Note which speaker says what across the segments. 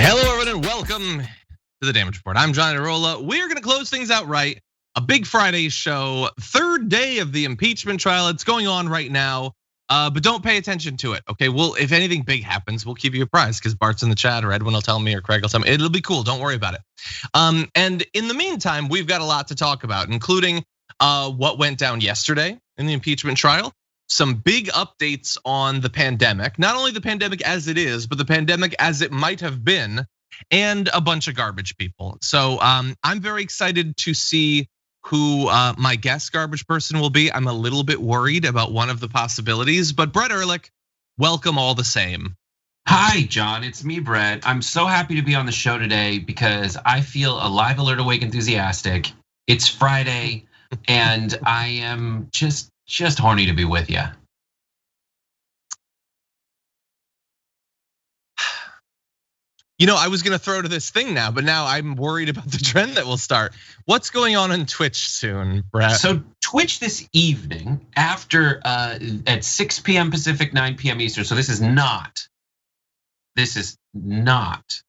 Speaker 1: Hello, everyone, and welcome to the Damage Report. I'm John Arola. We're going to close things out right. A big Friday show, third day of the impeachment trial. It's going on right now, but don't pay attention to it, okay? Well, if anything big happens, we'll keep you apprised because Bart's in the chat or Edwin will tell me or Craig will tell me. It'll be cool, don't worry about it. And in the meantime, we've got a lot to talk about, including what went down yesterday in the impeachment trial. Some big updates on the pandemic, not only the pandemic as it is, but the pandemic as it might have been, and a bunch of garbage people. So I'm very excited to see who my guest garbage person will be. I'm a little bit worried about one of the possibilities, but Brett Erlich, welcome all the same.
Speaker 2: Hi, John, it's me, Brett. I'm so happy to be on the show today because I feel alive, alert, awake, enthusiastic. It's Friday, and I am just horny to be with you.
Speaker 1: You know, I was gonna throw to this thing now, but now I'm worried about the trend that will start. What's going on Twitch soon, Brett?
Speaker 2: So Twitch this evening after at 6 p.m. Pacific, 9 p.m. Eastern. So this is not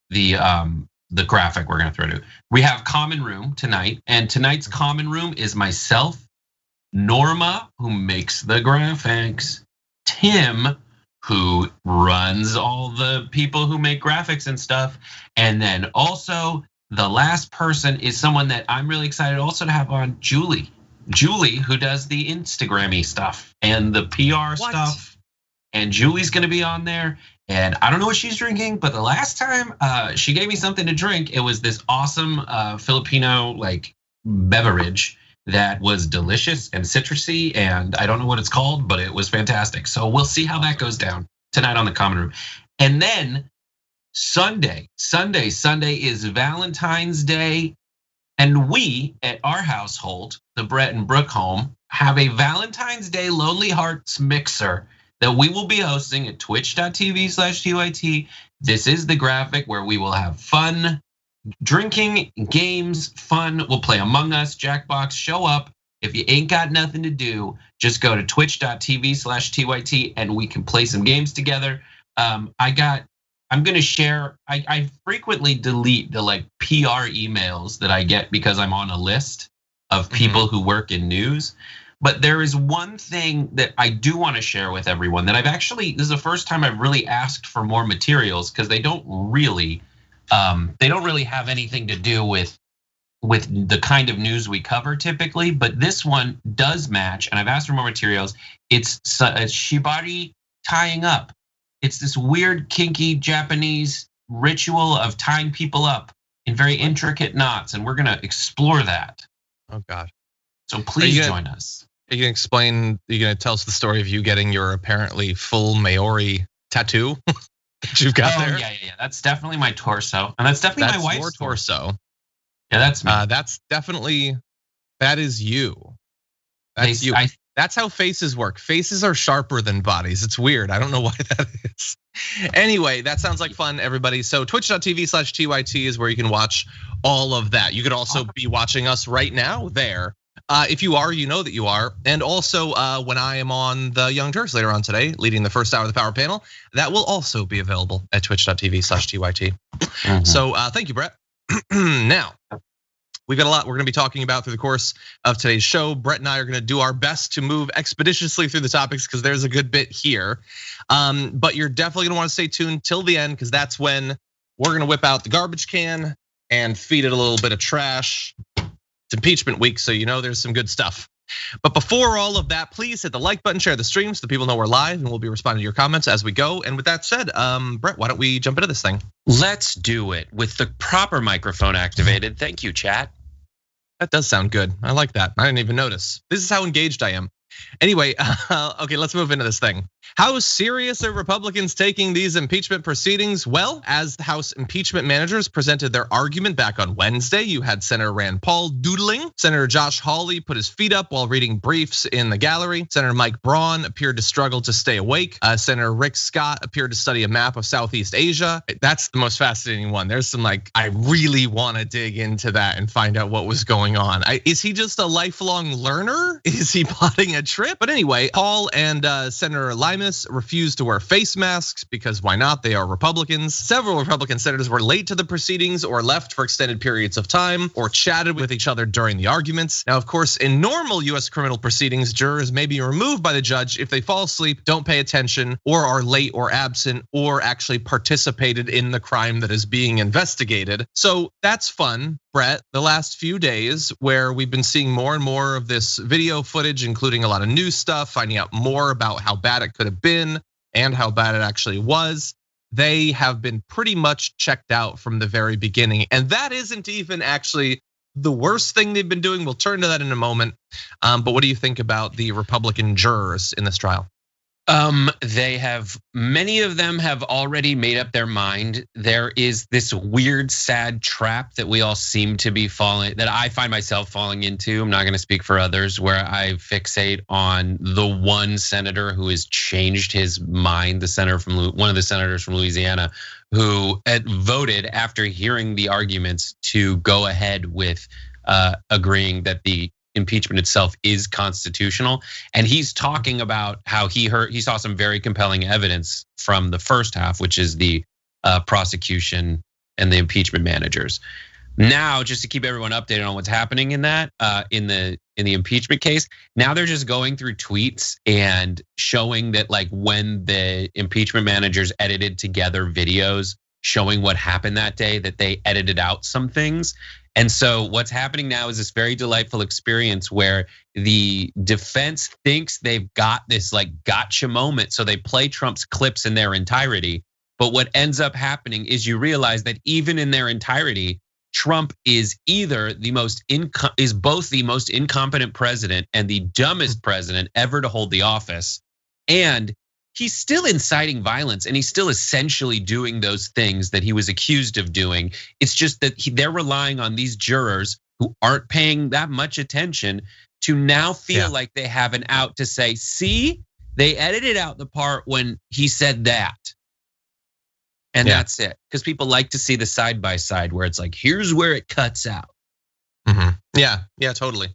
Speaker 2: the graphic we're gonna throw to. We have Common Room tonight, and tonight's Common Room is myself, Norma, who makes the graphics, Tim, who runs all the people who make graphics and stuff. And then also the last person is someone that I'm really excited also to have on, Julie. Julie, who does the Instagrammy stuff and the PR stuff. And Julie's gonna be on there. And I don't know what she's drinking, but the last time she gave me something to drink, it was this awesome Filipino like beverage that was delicious and citrusy, and I don't know what it's called, but it was fantastic. So we'll see how that goes down tonight on the Common Room. And then Sunday is Valentine's Day, and we at our household, the Brett and Brooke home, have a Valentine's Day Lonely Hearts mixer that we will be hosting at twitch.tv/TYT. This is the graphic where we will have fun, drinking, games, fun. We'll play Among Us, Jackbox. Show up. If you ain't got nothing to do, just go to twitch.tv/TYT and we can play some games together. I'm gonna share. I frequently delete the like PR emails that I get because I'm on a list of people who work in news. But there is one thing that I do want to share with everyone that this is the first time I've really asked for more materials because they don't really have anything to do with the kind of news we cover typically, but this one does match, and I've asked for more materials. It's shibari tying up. It's this weird, kinky Japanese ritual of tying people up in very intricate knots, and we're gonna explore that.
Speaker 1: Oh God!
Speaker 2: So please join us.
Speaker 1: Are you gonna explain? Are you gonna tell us the story of you getting your apparently full Maori tattoo? That you've got there?
Speaker 2: Yeah. That's definitely my torso, and that's definitely my wife's
Speaker 1: your torso.
Speaker 2: Yeah, that's me.
Speaker 1: That is you. That's you. That's how faces work. Faces are sharper than bodies. It's weird. I don't know why that is. Anyway, that sounds like fun, everybody. So twitch.tv/TYT is where you can watch all of that. You could also be watching us right now there. If you are, you know that you are. And also when I am on the Young Turks later on today, leading the first hour of the Power Panel, that will also be available at twitch.tv/TYT. So thank you, Brett. Now, we've got a lot we're gonna be talking about through the course of today's show. Brett and I are gonna do our best to move expeditiously through the topics because there's a good bit here. But you're definitely gonna wanna stay tuned till the end because that's when we're gonna whip out the garbage can and feed it a little bit of trash. It's impeachment week, so you know there's some good stuff. But before all of that, please hit the like button, share the stream so the people know we're live, and we'll be responding to your comments as we go. And with that said, Brett, why don't we jump into this thing?
Speaker 3: Let's do it with the proper microphone activated. Thank you, chat.
Speaker 1: That does sound good. I like that. I didn't even notice. This is how engaged I am. Anyway, okay, let's move into this thing. How serious are Republicans taking these impeachment proceedings? Well, as the House Impeachment Managers presented their argument back on Wednesday, you had Senator Rand Paul doodling. Senator Josh Hawley put his feet up while reading briefs in the gallery. Senator Mike Braun appeared to struggle to stay awake. Senator Rick Scott appeared to study a map of Southeast Asia. That's the most fascinating one. There's some like, I really want to dig into that and find out what was going on. Is he just a lifelong learner? Is he plotting a a trip. But anyway, Paul and Senator Limas refused to wear face masks because why not? They are Republicans. Several Republican senators were late to the proceedings or left for extended periods of time or chatted with each other during the arguments. Now, of course, in normal US criminal proceedings, jurors may be removed by the judge if they fall asleep, don't pay attention, or are late or absent, or actually participated in the crime that is being investigated. So that's fun, Brett. The last few days where we've been seeing more and more of this video footage, including a lot of new stuff, finding out more about how bad it could have been and how bad it actually was. They have been pretty much checked out from the very beginning. And that isn't even actually the worst thing they've been doing. We'll turn to that in a moment. But what do you think about the Republican jurors in this trial?
Speaker 3: Many of them have already made up their mind. There is this weird, sad trap that we all seem to be that I find myself falling into. I'm not gonna speak for others, where I fixate on the one senator who has changed his mind, one of the senators from Louisiana, who had voted after hearing the arguments to go ahead with agreeing that the impeachment itself is constitutional. And he's talking about how he saw some very compelling evidence from the first half, which is the prosecution and the impeachment managers. Now, just to keep everyone updated on what's happening in that, in the impeachment case, now they're just going through tweets and showing that, like, when the impeachment managers edited together videos showing what happened that day, that they edited out some things. And so what's happening now is this very delightful experience where the defense thinks they've got this like gotcha moment. So they play Trump's clips in their entirety. But what ends up happening is you realize that even in their entirety, Trump is either both the most incompetent president and the dumbest president ever to hold the office. And he's still inciting violence, and he's still essentially doing those things that he was accused of doing. It's just that they're relying on these jurors who aren't paying that much attention to now feel like they have an out to say, see, they edited out the part when he said that. And that's it. Because people like to see the side by side where it's like, here's where it cuts out.
Speaker 1: Yeah, totally.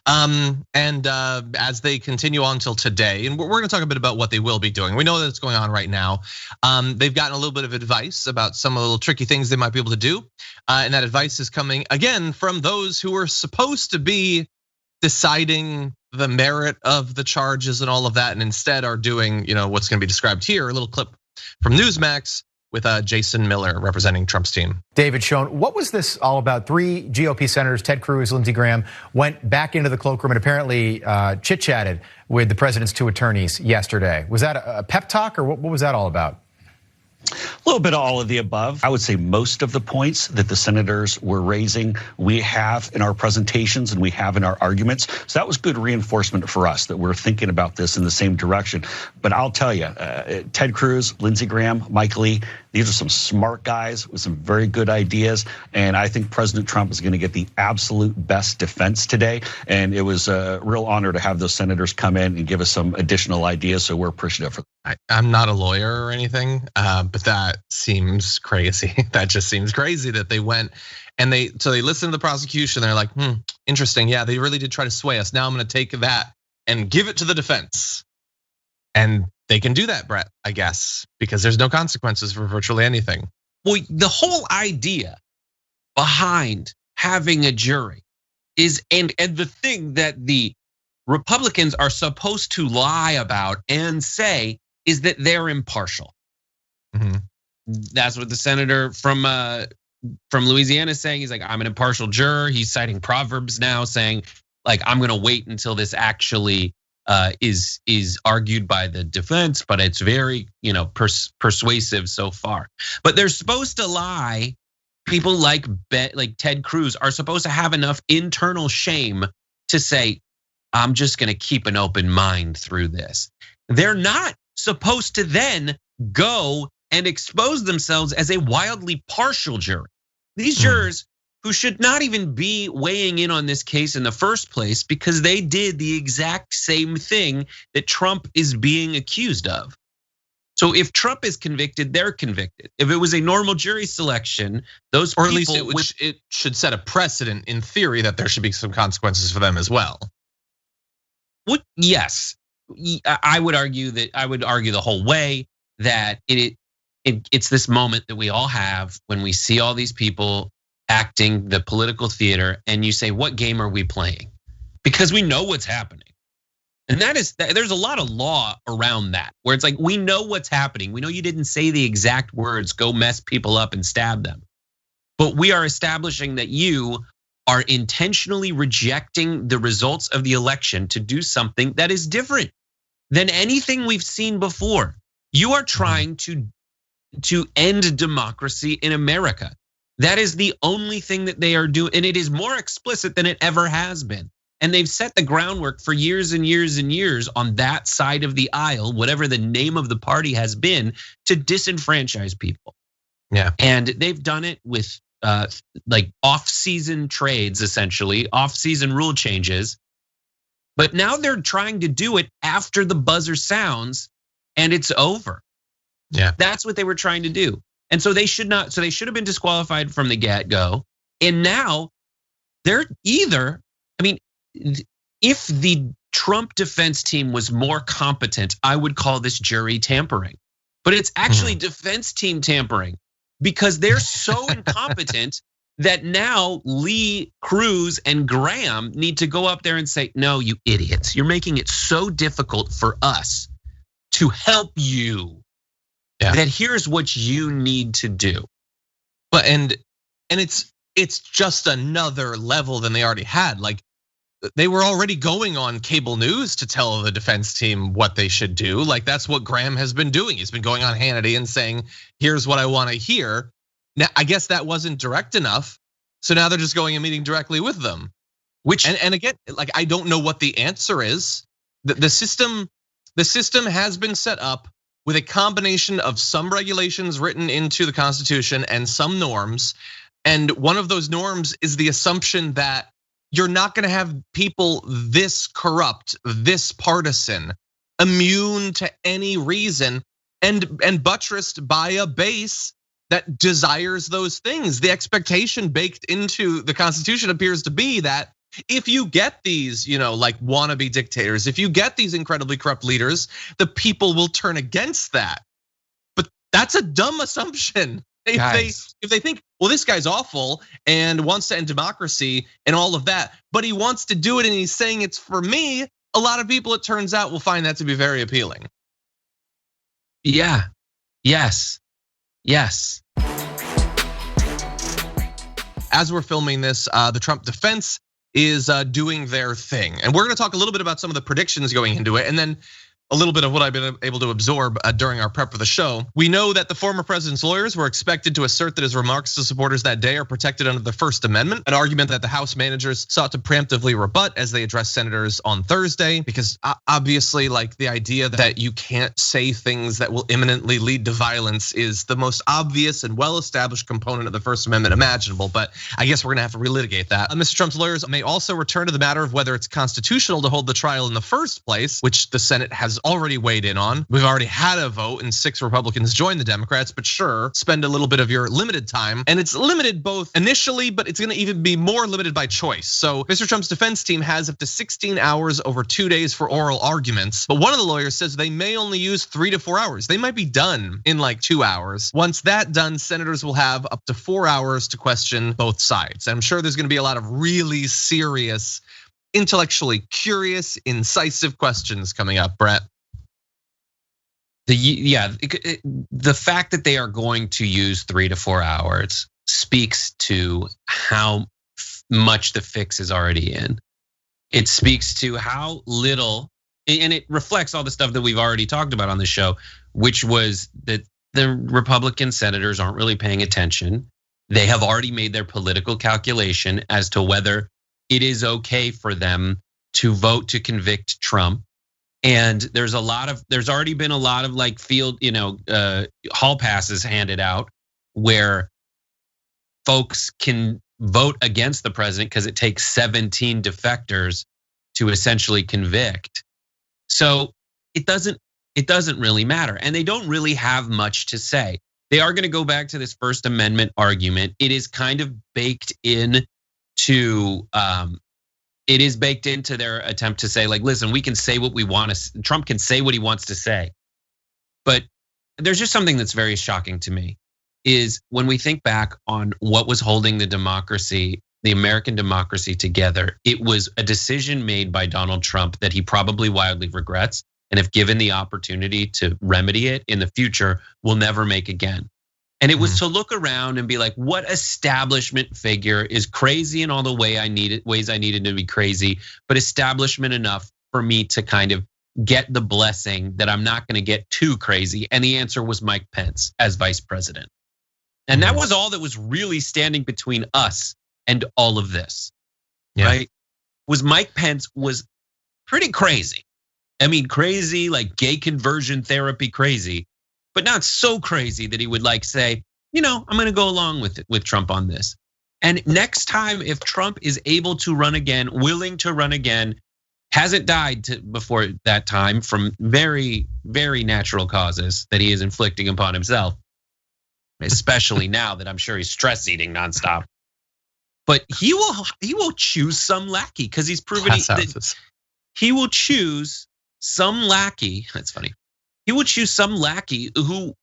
Speaker 1: And as they continue on till today, and we're gonna talk a bit about what they will be doing. We know that it's going on right now. They've gotten a little bit of advice about some of the little tricky things they might be able to do. And that advice is coming again from those who are supposed to be deciding the merit of the charges and all of that, and instead are doing, what's gonna be described here, a little clip from Newsmax with Jason Miller representing Trump's team.
Speaker 4: David Schoen, what was this all about? 3 GOP senators, Ted Cruz, Lindsey Graham, went back into the cloakroom and apparently chit-chatted with the president's 2 attorneys yesterday. Was that a pep talk or what was that all about?
Speaker 5: A little bit of all of the above. I would say most of the points that the senators were raising, we have in our presentations and we have in our arguments. So that was good reinforcement for us that we're thinking about this in the same direction. But I'll tell you, Ted Cruz, Lindsey Graham, Mike Lee, these are some smart guys with some very good ideas. And I think President Trump is gonna get the absolute best defense today. And it was a real honor to have those senators come in and give us some additional ideas. So we're appreciative for that.
Speaker 1: I'm not a lawyer or anything, but that seems crazy. That just seems crazy that they went and they listened to the prosecution. They're like, interesting. Yeah, they really did try to sway us. Now I'm gonna take that and give it to the defense. And they can do that, Brett, I guess, because there's no consequences for virtually anything.
Speaker 3: Well, the whole idea behind having a jury is, and the thing that the Republicans are supposed to lie about and say is that they're impartial. That's what the senator from Louisiana is saying. He's like, I'm an impartial juror. He's citing Proverbs now, saying, like, I'm gonna wait until this actually is argued by the defense, but it's very persuasive so far. But they're supposed to lie. People like Ted Cruz are supposed to have enough internal shame to say, I'm just gonna keep an open mind through this. They're not supposed to then go and expose themselves as a wildly partial jury. These jurors who should not even be weighing in on this case in the first place because they did the exact same thing that Trump is being accused of. So if Trump is convicted, they're convicted. If it was a normal jury selection, those people,
Speaker 1: or at least it should set a precedent in theory that there should be some consequences for them as well.
Speaker 3: Yes, I would argue the whole way that it's this moment that we all have when we see all these people acting the political theater, and you say, what game are we playing? Because we know what's happening. And there's a lot of law around that, where it's like, we know what's happening. We know you didn't say the exact words, go mess people up and stab them. But we are establishing that you are intentionally rejecting the results of the election to do something that is different than anything we've seen before. You are trying to end democracy in America. That is the only thing that they are doing, and it is more explicit than it ever has been. And they've set the groundwork for years and years and years on that side of the aisle, whatever the name of the party has been, to disenfranchise people.
Speaker 1: Yeah.
Speaker 3: And they've done it with like off-season trades, essentially, off-season rule changes. But now they're trying to do it after the buzzer sounds and it's over.
Speaker 1: Yeah.
Speaker 3: That's what they were trying to do. And so they should have been disqualified from the get-go. And now they're either, I mean, if the Trump defense team was more competent, I would call this jury tampering. But it's actually defense team tampering, because they're so incompetent that now Lee, Cruz, and Graham need to go up there and say, no, you idiots, you're making it so difficult for us to help you that here's what you need to do.
Speaker 1: But and it's just another level than they already had. Like, they were already going on cable news to tell the defense team what they should do. Like, that's what Graham has been doing. He's been going on Hannity and saying, here's what I want to hear. Now, I guess that wasn't direct enough. So now they're just going and meeting directly with them. And again, like, I don't know what the answer is. The system has been set up with a combination of some regulations written into the Constitution and some norms. And one of those norms is the assumption that you're not gonna have people this corrupt, this partisan, immune to any reason, and buttressed by a base that desires those things. The expectation baked into the Constitution appears to be that if you get these, like wannabe dictators, if you get these incredibly corrupt leaders, the people will turn against that. But that's a dumb assumption. If they think, well, this guy's awful and wants to end democracy and all of that, but he wants to do it and he's saying it's for me, a lot of people, it turns out, will find that to be very appealing.
Speaker 3: Yeah. Yes.
Speaker 1: As we're filming this, the Trump defense is doing their thing. And we're gonna talk a little bit about some of the predictions going into it, and then a little bit of what I've been able to absorb during our prep for the show. We know that the former president's lawyers were expected to assert that his remarks to supporters that day are protected under the First Amendment, an argument that the House managers sought to preemptively rebut as they addressed senators on Thursday, because obviously, like, the idea that you can't say things that will imminently lead to violence is the most obvious and well-established component of the First Amendment imaginable, but I guess we're gonna have to relitigate that. Mr. Trump's lawyers may also return to the matter of whether it's constitutional to hold the trial in the first place, which the Senate has already weighed in on. We've already had a vote and 6 Republicans joined the Democrats, but sure, spend a little bit of your limited time. And it's limited both initially, but it's gonna even be more limited by choice. So Mr. Trump's defense team has up to 16 hours over 2 days for oral arguments. But one of the lawyers says they may only use 3 to 4 hours. They might be done in like 2 hours. Once that's done, senators will have up to 4 hours to question both sides. And I'm sure there's gonna be a lot of really serious, intellectually curious, incisive questions coming up, Brett.
Speaker 3: The fact that they are going to use 3 to 4 hours speaks to how much the fix is already in. It speaks to how little, and it reflects all the stuff that we've already talked about on the show, which was that the Republican senators aren't really paying attention. They have already made their political calculation as to whether it is okay for them to vote to convict Trump. And there's already been a lot of like field, hall passes handed out where folks can vote against the president because it takes 17 defectors to essentially convict. So it doesn't really matter, and they don't really have much to say. They are going to go back to this First Amendment argument. It is kind of baked in to It is baked into their attempt to say, like, listen, we can say what we want to, Trump can say what he wants to say. But there's just something that's very shocking to me is when we think back on what was holding the democracy, the American democracy together, it was a decision made by Donald Trump that he probably wildly regrets. And if given the opportunity to remedy it in the future, will never make again. And it was to look around and be like, what establishment figure is crazy in all the ways I needed to be crazy, but establishment enough for me to kind of get the blessing that I'm not gonna get too crazy. And the answer was Mike Pence as vice president. And that was all that was really standing between us and all of this, right? Was Mike Pence was pretty crazy. I mean, crazy, like gay conversion therapy crazy, but not so crazy that he would like say, I'm gonna go along with it with Trump on this. And next time, if Trump is able to run again, willing to run again, hasn't died before that time from very, very natural causes that he is inflicting upon himself, especially now that I'm sure he's stress eating nonstop. But he will choose some lackey because he's proven he will choose some lackey. That's funny. He will choose some lackey who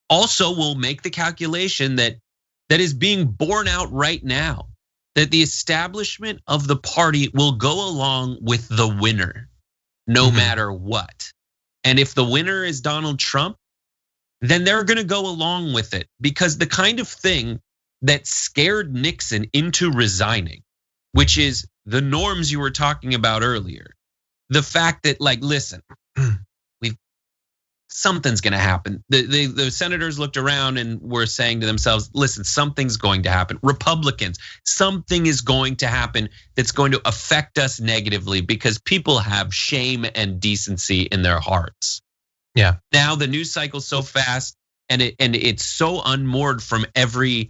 Speaker 3: also will make the calculation that is being borne out right now, that the establishment of the party will go along with the winner no matter what. And if the winner is Donald Trump, then they're gonna go along with it, because the kind of thing that scared Nixon into resigning, which is the norms you were talking about earlier. The fact that, like, listen, something's gonna happen. The senators looked around and were saying to themselves, listen, something's going to happen. Republicans, something is going to happen that's going to affect us negatively because people have shame and decency in their hearts.
Speaker 1: Yeah.
Speaker 3: Now the news cycle's so fast and it's so unmoored from every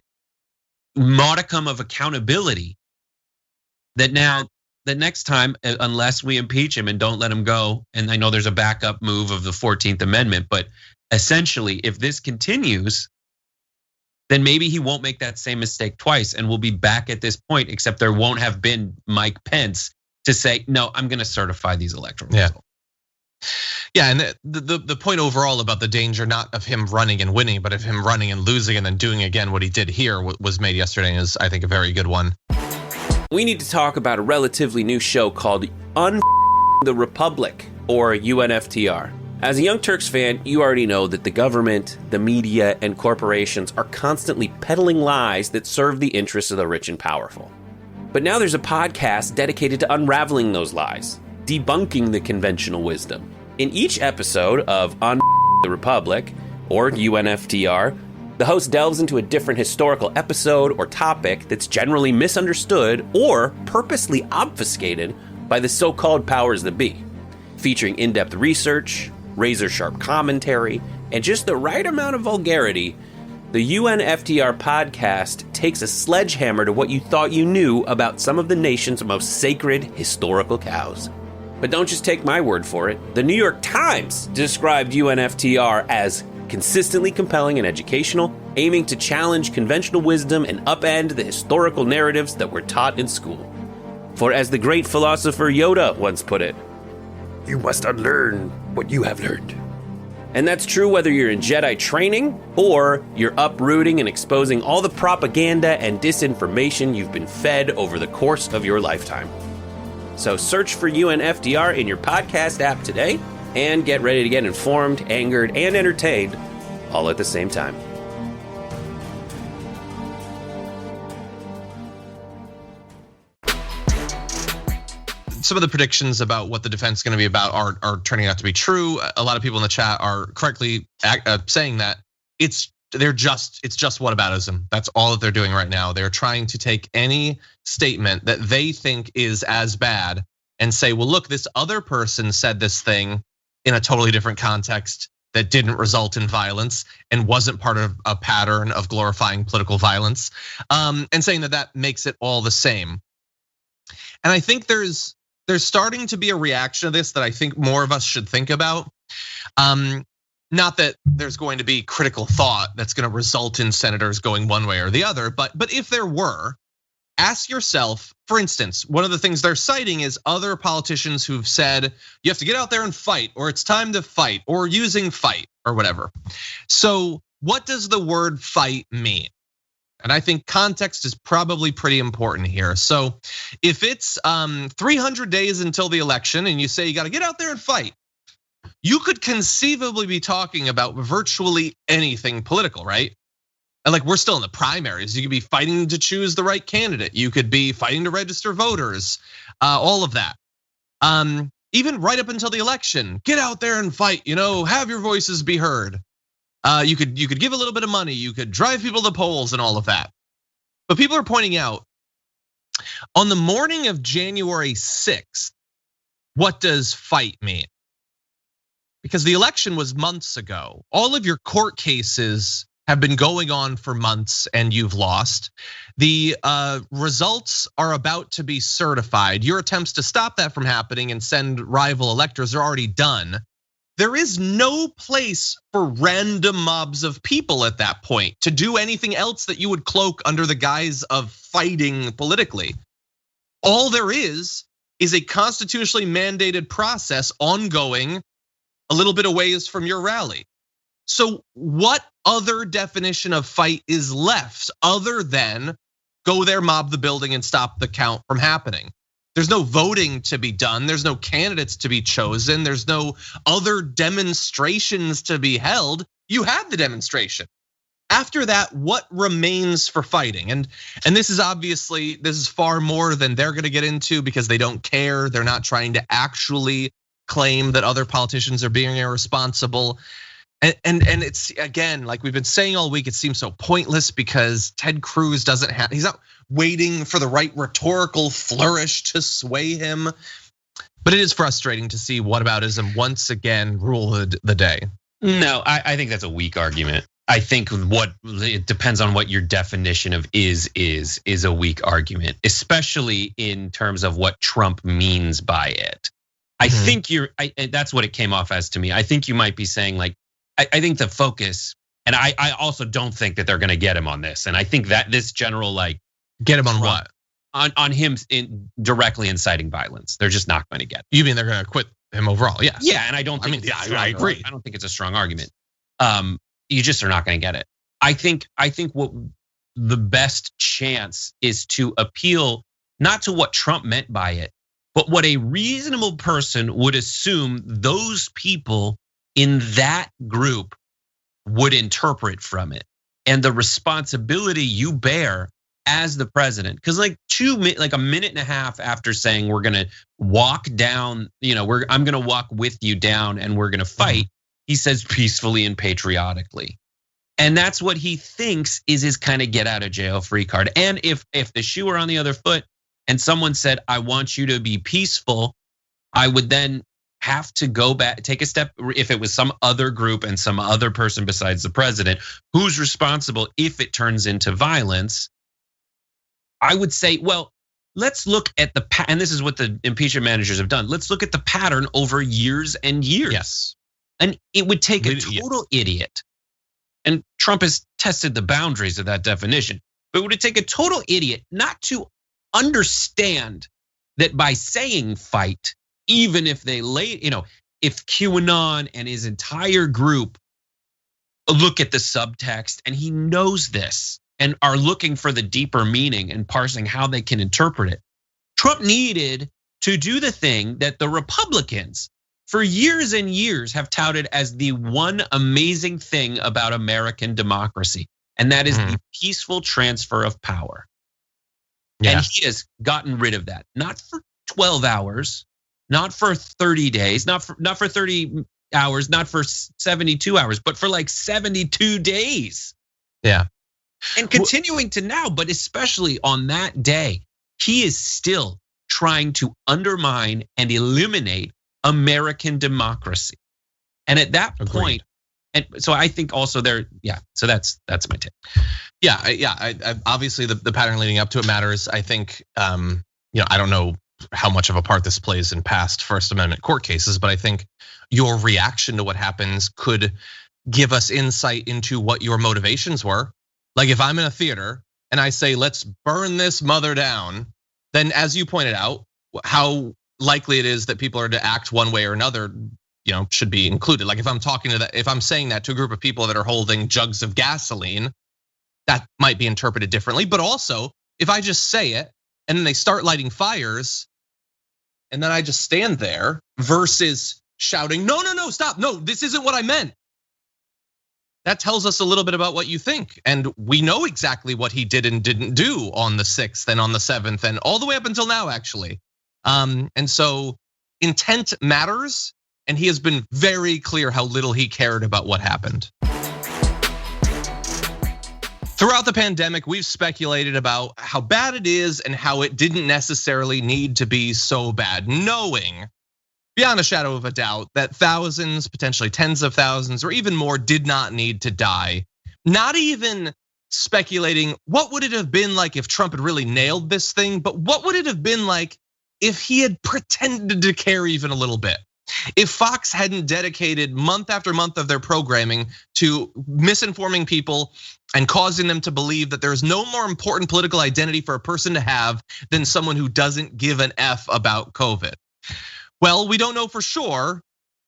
Speaker 3: modicum of accountability that now the next time, unless we impeach him and don't let him go, and I know there's a backup move of the 14th Amendment, but essentially if this continues, then maybe he won't make that same mistake twice and we'll be back at this point, except there won't have been Mike Pence to say, no, I'm gonna certify these electoral results.
Speaker 1: Yeah, and the point overall about the danger, not of him running and winning, but of him running and losing and then doing again what he did here was made yesterday, and is, I think, a very good one.
Speaker 6: We need to talk about a relatively new show called the Republic, or UNFTR. As a Young Turks fan, you already know that the government, the media, and corporations are constantly peddling lies that serve the interests of the rich and powerful. But now there's a podcast dedicated to unraveling those lies, debunking the conventional wisdom. In each episode of the Republic, or UNFTR, the host delves into a different historical episode or topic that's generally misunderstood or purposely obfuscated by the so-called powers that be, featuring in-depth research, razor-sharp commentary, and just the right amount of vulgarity. The UNFTR podcast takes a sledgehammer to what you thought you knew about some of the nation's most sacred historical cows. But don't just take my word for it. The New York Times described UNFTR as consistently compelling and educational, aiming to challenge conventional wisdom and upend the historical narratives that were taught in school. For as the great philosopher Yoda once put it, you must unlearn what you have learned. And that's true whether you're in Jedi training or you're uprooting and exposing all the propaganda and disinformation you've been fed over the course of your lifetime. So search for UNFTR in your podcast app today and get ready to get informed, angered, and entertained all at the same time.
Speaker 1: Some of the predictions about what the defense is going to be about are turning out to be true. A lot of people in the chat are correctly saying that it's just whataboutism. That's all that they're doing right now. They're trying to take any statement that they think is as bad and say, well, look, this other person said this thing in a totally different context that didn't result in violence and wasn't part of a pattern of glorifying political violence, and saying that makes it all the same. And I think there's starting to be a reaction to this that I think more of us should think about. Not that there's going to be critical thought that's going to result in senators going one way or the other, but if there were, ask yourself, for instance, one of the things they're citing is other politicians who've said you have to get out there and fight, or it's time to fight, or using fight, or whatever. So what does the word fight mean? And I think context is probably pretty important here. So if it's 300 days until the election and you say you got to get out there and fight, you could conceivably be talking about virtually anything political, right? And like, we're still in the primaries. You could be fighting to choose the right candidate. You could be fighting to register voters, all of that. Even right up until the election, get out there and fight, have your voices be heard. You could give a little bit of money, you could drive people to the polls and all of that. But people are pointing out, on the morning of January 6th, what does fight mean? Because the election was months ago. All of your court cases have been going on for months and you've lost. The results are about to be certified. Your attempts to stop that from happening and send rival electors are already done. There is no place for random mobs of people at that point to do anything else that you would cloak under the guise of fighting politically. All there is a constitutionally mandated process ongoing a little bit of ways from your rally. So what other definition of fight is left other than go there, mob the building, and stop the count from happening? There's no voting to be done. There's no candidates to be chosen. There's no other demonstrations to be held. You had the demonstration. After that, what remains for fighting? And this is far more than they're gonna get into because they don't care. They're not trying to actually claim that other politicians are being irresponsible. And it's, again, like we've been saying all week, it seems so pointless because Ted Cruz he's not waiting for the right rhetorical flourish to sway him. But it is frustrating to see whataboutism once again rule the day.
Speaker 3: No, I think that's a weak argument. I think it depends on what your definition of is a weak argument, especially in terms of what Trump means by it. I think that's what it came off as to me. I think you might be saying like, I think the focus, and I also don't think that they're gonna get him on this. And I think that this general like
Speaker 1: get him on what?
Speaker 3: On him directly inciting violence. They're just not gonna get.
Speaker 1: You mean they're gonna quit him overall? Yeah.
Speaker 3: Yeah, and I don't think I agree. I don't think it's a strong argument. You just are not gonna get it. I think what the best chance is to appeal not to what Trump meant by it, but what a reasonable person would assume those people in that group would interpret from it, and the responsibility you bear as the president. Because like a minute and a half after saying we're gonna walk down, I'm gonna walk with you down and we're gonna fight, he says peacefully and patriotically. And that's what he thinks is his kind of get out of jail free card. And if the shoe were on the other foot and someone said, I want you to be peaceful, I would then have to go back, take a step. If it was some other group and some other person besides the president, who's responsible if it turns into violence? I would say, well, let's look at and this is what the impeachment managers have done. Let's look at the pattern over years and years.
Speaker 1: Yes.
Speaker 3: And it would take a total idiot. And Trump has tested the boundaries of that definition. But it would take a total idiot not to understand that by saying fight, even if they if QAnon and his entire group look at the subtext and he knows this and are looking for the deeper meaning and parsing how they can interpret it. Trump needed to do the thing that the Republicans for years and years have touted as the one amazing thing about American democracy, and that is the peaceful transfer of power. Yeah. And he has gotten rid of that, not for 12 hours, not for 30 days, not for 30 hours, not for 72 hours, but for like 72 days.
Speaker 1: Yeah.
Speaker 3: And continuing to now, but especially on that day, he is still trying to undermine and eliminate American democracy. And at that point, and so I think also so that's my take.
Speaker 1: Yeah, I obviously the pattern leading up to it matters. I think, I don't know how much of a part this plays in past First Amendment court cases, but I think your reaction to what happens could give us insight into what your motivations were. Like if I'm in a theater and I say, let's burn this mother down, then as you pointed out, how likely it is that people are to act one way or another, should be included. Like if I'm saying that to a group of people that are holding jugs of gasoline, that might be interpreted differently. But also, if I just say it and then they start lighting fires, and then I just stand there versus shouting, no, stop, no, this isn't what I meant. That tells us a little bit about what you think. And we know exactly what he did and didn't do on the 6th and on the 7th and all the way up until now, actually. And so intent matters, and he has been very clear how little he cared about what happened. Throughout the pandemic, we've speculated about how bad it is and how it didn't necessarily need to be so bad, knowing beyond a shadow of a doubt that thousands, potentially tens of thousands, or even more did not need to die. Not even speculating what would it have been like if Trump had really nailed this thing, but what would it have been like if he had pretended to care even a little bit? If Fox hadn't dedicated month after month of their programming to misinforming people and causing them to believe that there's no more important political identity for a person to have than someone who doesn't give an F about COVID. Well, we don't know for sure,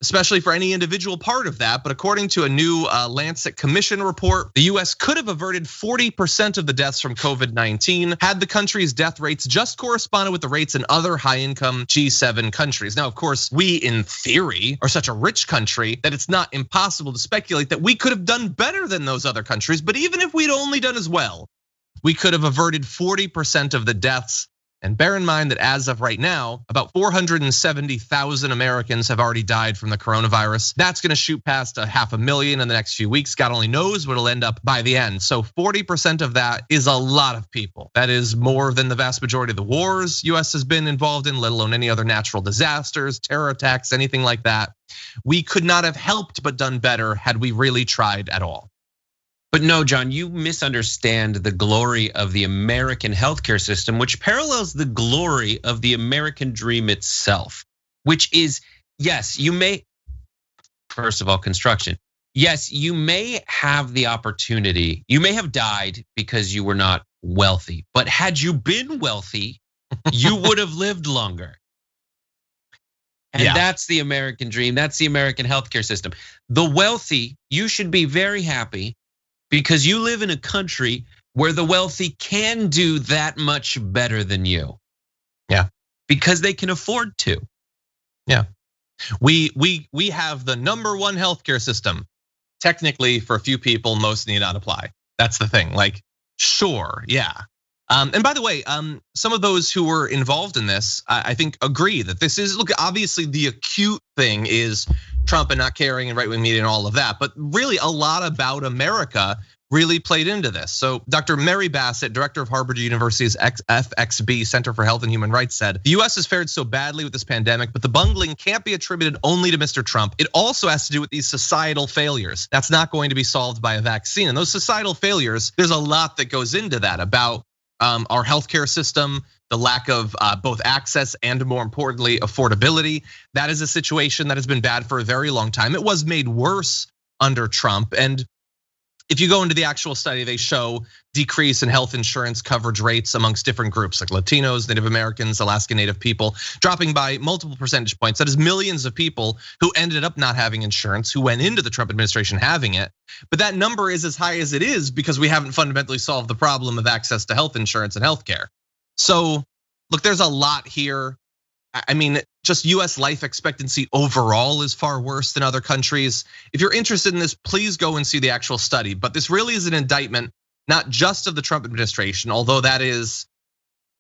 Speaker 1: especially for any individual part of that, but according to a new Lancet Commission report, the US could have averted 40% of the deaths from COVID-19 had the country's death rates just corresponded with the rates in other high-income G7 countries. Now, of course, we in theory are such a rich country that it's not impossible to speculate that we could have done better than those other countries, but even if we'd only done as well, we could have averted 40% of the deaths. And bear in mind that as of right now, about 470,000 Americans have already died from the coronavirus. That's gonna shoot past 500,000 in the next few weeks. God only knows what it'll end up by the end. So 40% of that is a lot of people. That is more than the vast majority of the wars US has been involved in, let alone any other natural disasters, terror attacks, anything like that. We could not have helped but done better had we really tried at all.
Speaker 3: But no, John, you misunderstand the glory of the American healthcare system, which parallels the glory of the American dream itself, which is, yes, you may, first of all, construction. Yes, you may have the opportunity, you may have died because you were not wealthy, but had you been wealthy, you would have lived longer. And that's the American dream, that's the American healthcare system. The wealthy, you should be very happy, because you live in a country where the wealthy can do that much better than you.
Speaker 1: Yeah.
Speaker 3: Because they can afford to.
Speaker 1: Yeah. We have the #1 healthcare system. Technically, for a few people, most need not apply. That's the thing. Like, sure, yeah. And by the way, some of those who were involved in this, I think agree that this is, look, obviously the acute thing is Trump and not caring and right-wing media and all of that. But really a lot about America really played into this. So Dr. Mary Bassett, director of Harvard University's FXB Center for Health and Human Rights, said, the US has fared so badly with this pandemic, but the bungling can't be attributed only to Mr. Trump. It also has to do with these societal failures. That's not going to be solved by a vaccine. And those societal failures, there's a lot that goes into that about our healthcare system, the lack of both access and, more importantly, affordability. That is a situation that has been bad for a very long time. It was made worse under Trump. And if you go into the actual study, they show decrease in health insurance coverage rates amongst different groups like Latinos, Native Americans, Alaska Native people, dropping by multiple percentage points. That is millions of people who ended up not having insurance, who went into the Trump administration having it. But that number is as high as it is because we haven't fundamentally solved the problem of access to health insurance and healthcare. So look, there's a lot here. I mean, just US life expectancy overall is far worse than other countries. If you're interested in this, please go and see the actual study. But this really is an indictment, not just of the Trump administration, although that is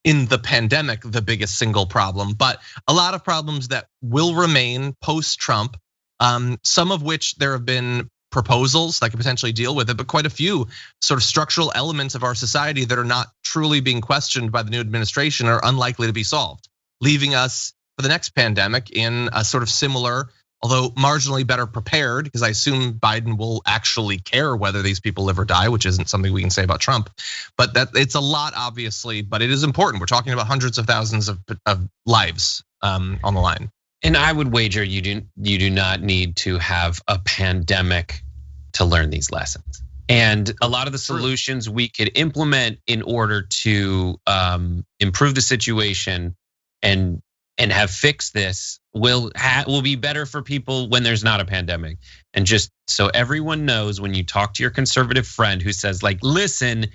Speaker 1: in the pandemic the biggest single problem, but a lot of problems that will remain post-Trump, some of which there have been proposals that could potentially deal with it, but quite a few sort of structural elements of our society that are not truly being questioned by the new administration are unlikely to be solved, leaving us for the next pandemic in a sort of similar, although marginally better prepared, because I assume Biden will actually care whether these people live or die, which isn't something we can say about Trump. But that it's a lot, obviously, but it is important. We're talking about hundreds of thousands of lives on the line.
Speaker 3: And I would wager you do not need to have a pandemic to learn these lessons. And a lot of the solutions we could implement in order to improve the situation and have fixed this will be better for people when there's not a pandemic. And just so everyone knows, when you talk to your conservative friend who says like, listen,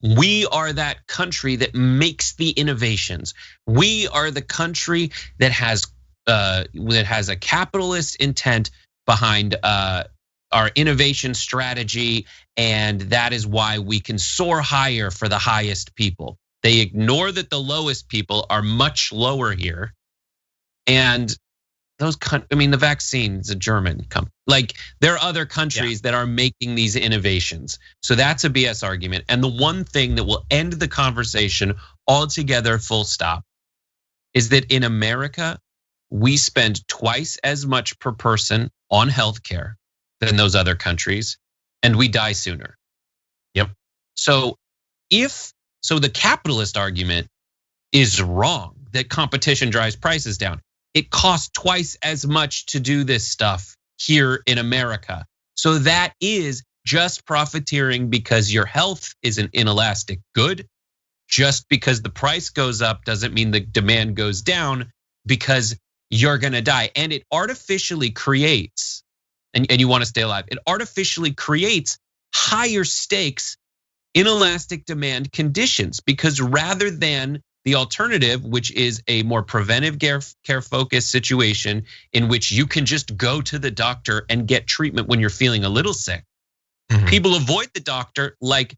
Speaker 3: we are that country that makes the innovations. We are the country that has a capitalist intent behind our innovation strategy, and that is why we can soar higher for the highest people. They ignore that the lowest people are much lower here. And the vaccine is a German company. Like, there are other countries that are making these innovations. So that's a BS argument. And the one thing that will end the conversation altogether, full stop, is that in America, we spend twice as much per person on healthcare than those other countries, and we die sooner.
Speaker 1: Yep.
Speaker 3: So the capitalist argument is wrong, that competition drives prices down. It costs twice as much to do this stuff here in America. So that is just profiteering because your health is an inelastic good. Just because the price goes up doesn't mean the demand goes down, because you're gonna die. And it artificially creates, and you wanna stay alive, it artificially creates higher stakes inelastic demand conditions, because rather than the alternative, which is a more preventive care focused situation in which you can just go to the doctor and get treatment when you're feeling a little sick. People avoid the doctor like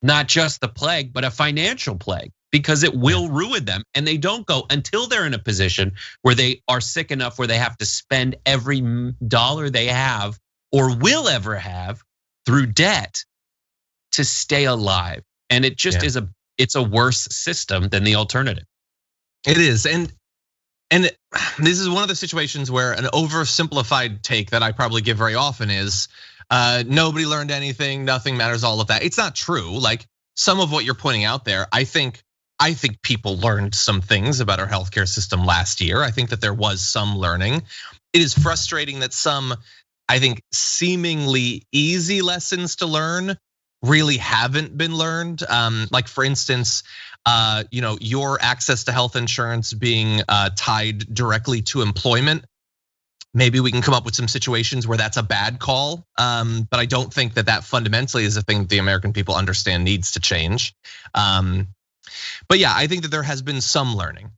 Speaker 3: not just the plague, but a financial plague, because it will ruin them. And they don't go until they're in a position where they are sick enough where they have to spend every dollar they have or will ever have through debt to stay alive. And it just is it's a worse system than the alternative.
Speaker 1: It is, and this is one of the situations where an oversimplified take that I probably give very often is nobody learned anything, nothing matters, all of that. It's not true. Like, some of what you're pointing out there, I think people learned some things about our healthcare system last year. I think that there was some learning. It is frustrating that some, I think, seemingly easy lessons to learn really haven't been learned. Like, for instance, your access to health insurance being tied directly to employment. Maybe we can come up with some situations where that's a bad call, but I don't think that fundamentally is a thing that the American people understand needs to change. But yeah, I think that there has been some learning.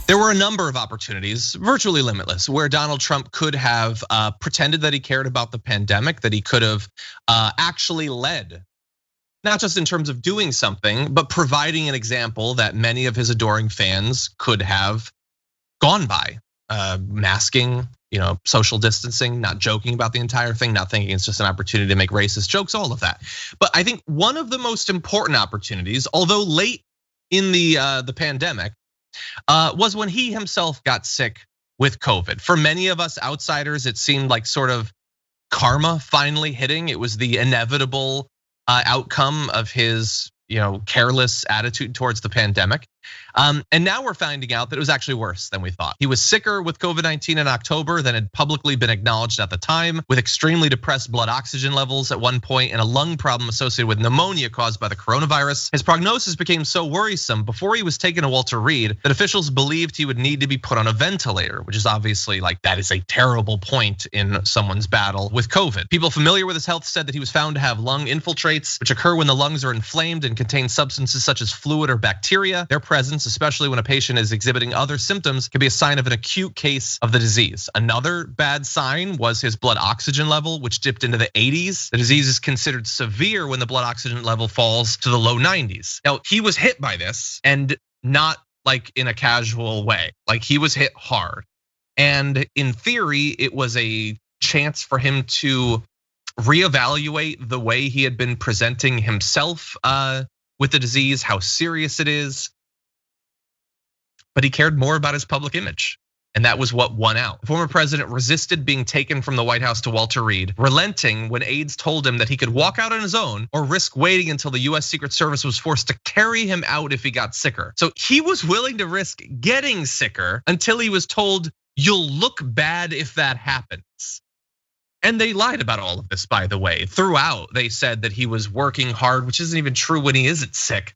Speaker 1: There were a number of opportunities, virtually limitless, where Donald Trump could have pretended that he cared about the pandemic, that he could have actually led, not just in terms of doing something, but providing an example that many of his adoring fans could have gone by. Masking, social distancing, not joking about the entire thing, not thinking it's just an opportunity to make racist jokes, all of that. But I think one of the most important opportunities, although late in the pandemic, was when he himself got sick with COVID. For many of us outsiders, it seemed like sort of karma finally hitting. It was the inevitable outcome of his careless attitude towards the pandemic. And now we're finding out that it was actually worse than we thought. He was sicker with COVID-19 in October than had publicly been acknowledged at the time, with extremely depressed blood oxygen levels at one point and a lung problem associated with pneumonia caused by the coronavirus. His prognosis became so worrisome before he was taken to Walter Reed that officials believed he would need to be put on a ventilator, which is obviously that is a terrible point in someone's battle with COVID. People familiar with his health said that he was found to have lung infiltrates, which occur when the lungs are inflamed and contain substances such as fluid or bacteria. Their presence, especially when a patient is exhibiting other symptoms, can be a sign of an acute case of the disease. Another bad sign was his blood oxygen level, which dipped into the 80s. The disease is considered severe when the blood oxygen level falls to the low 90s. Now, he was hit by this, and not like in a casual way. Like, he was hit hard. And in theory, it was a chance for him to reevaluate the way he had been presenting himself with the disease, how serious it is. But he cared more about his public image, and that was what won out. The former president resisted being taken from the White House to Walter Reed, relenting when aides told him that he could walk out on his own or risk waiting until the US Secret Service was forced to carry him out if he got sicker. So he was willing to risk getting sicker until he was told, you'll look bad if that happens. And they lied about all of this, by the way. Throughout, they said that he was working hard, which isn't even true when he isn't sick.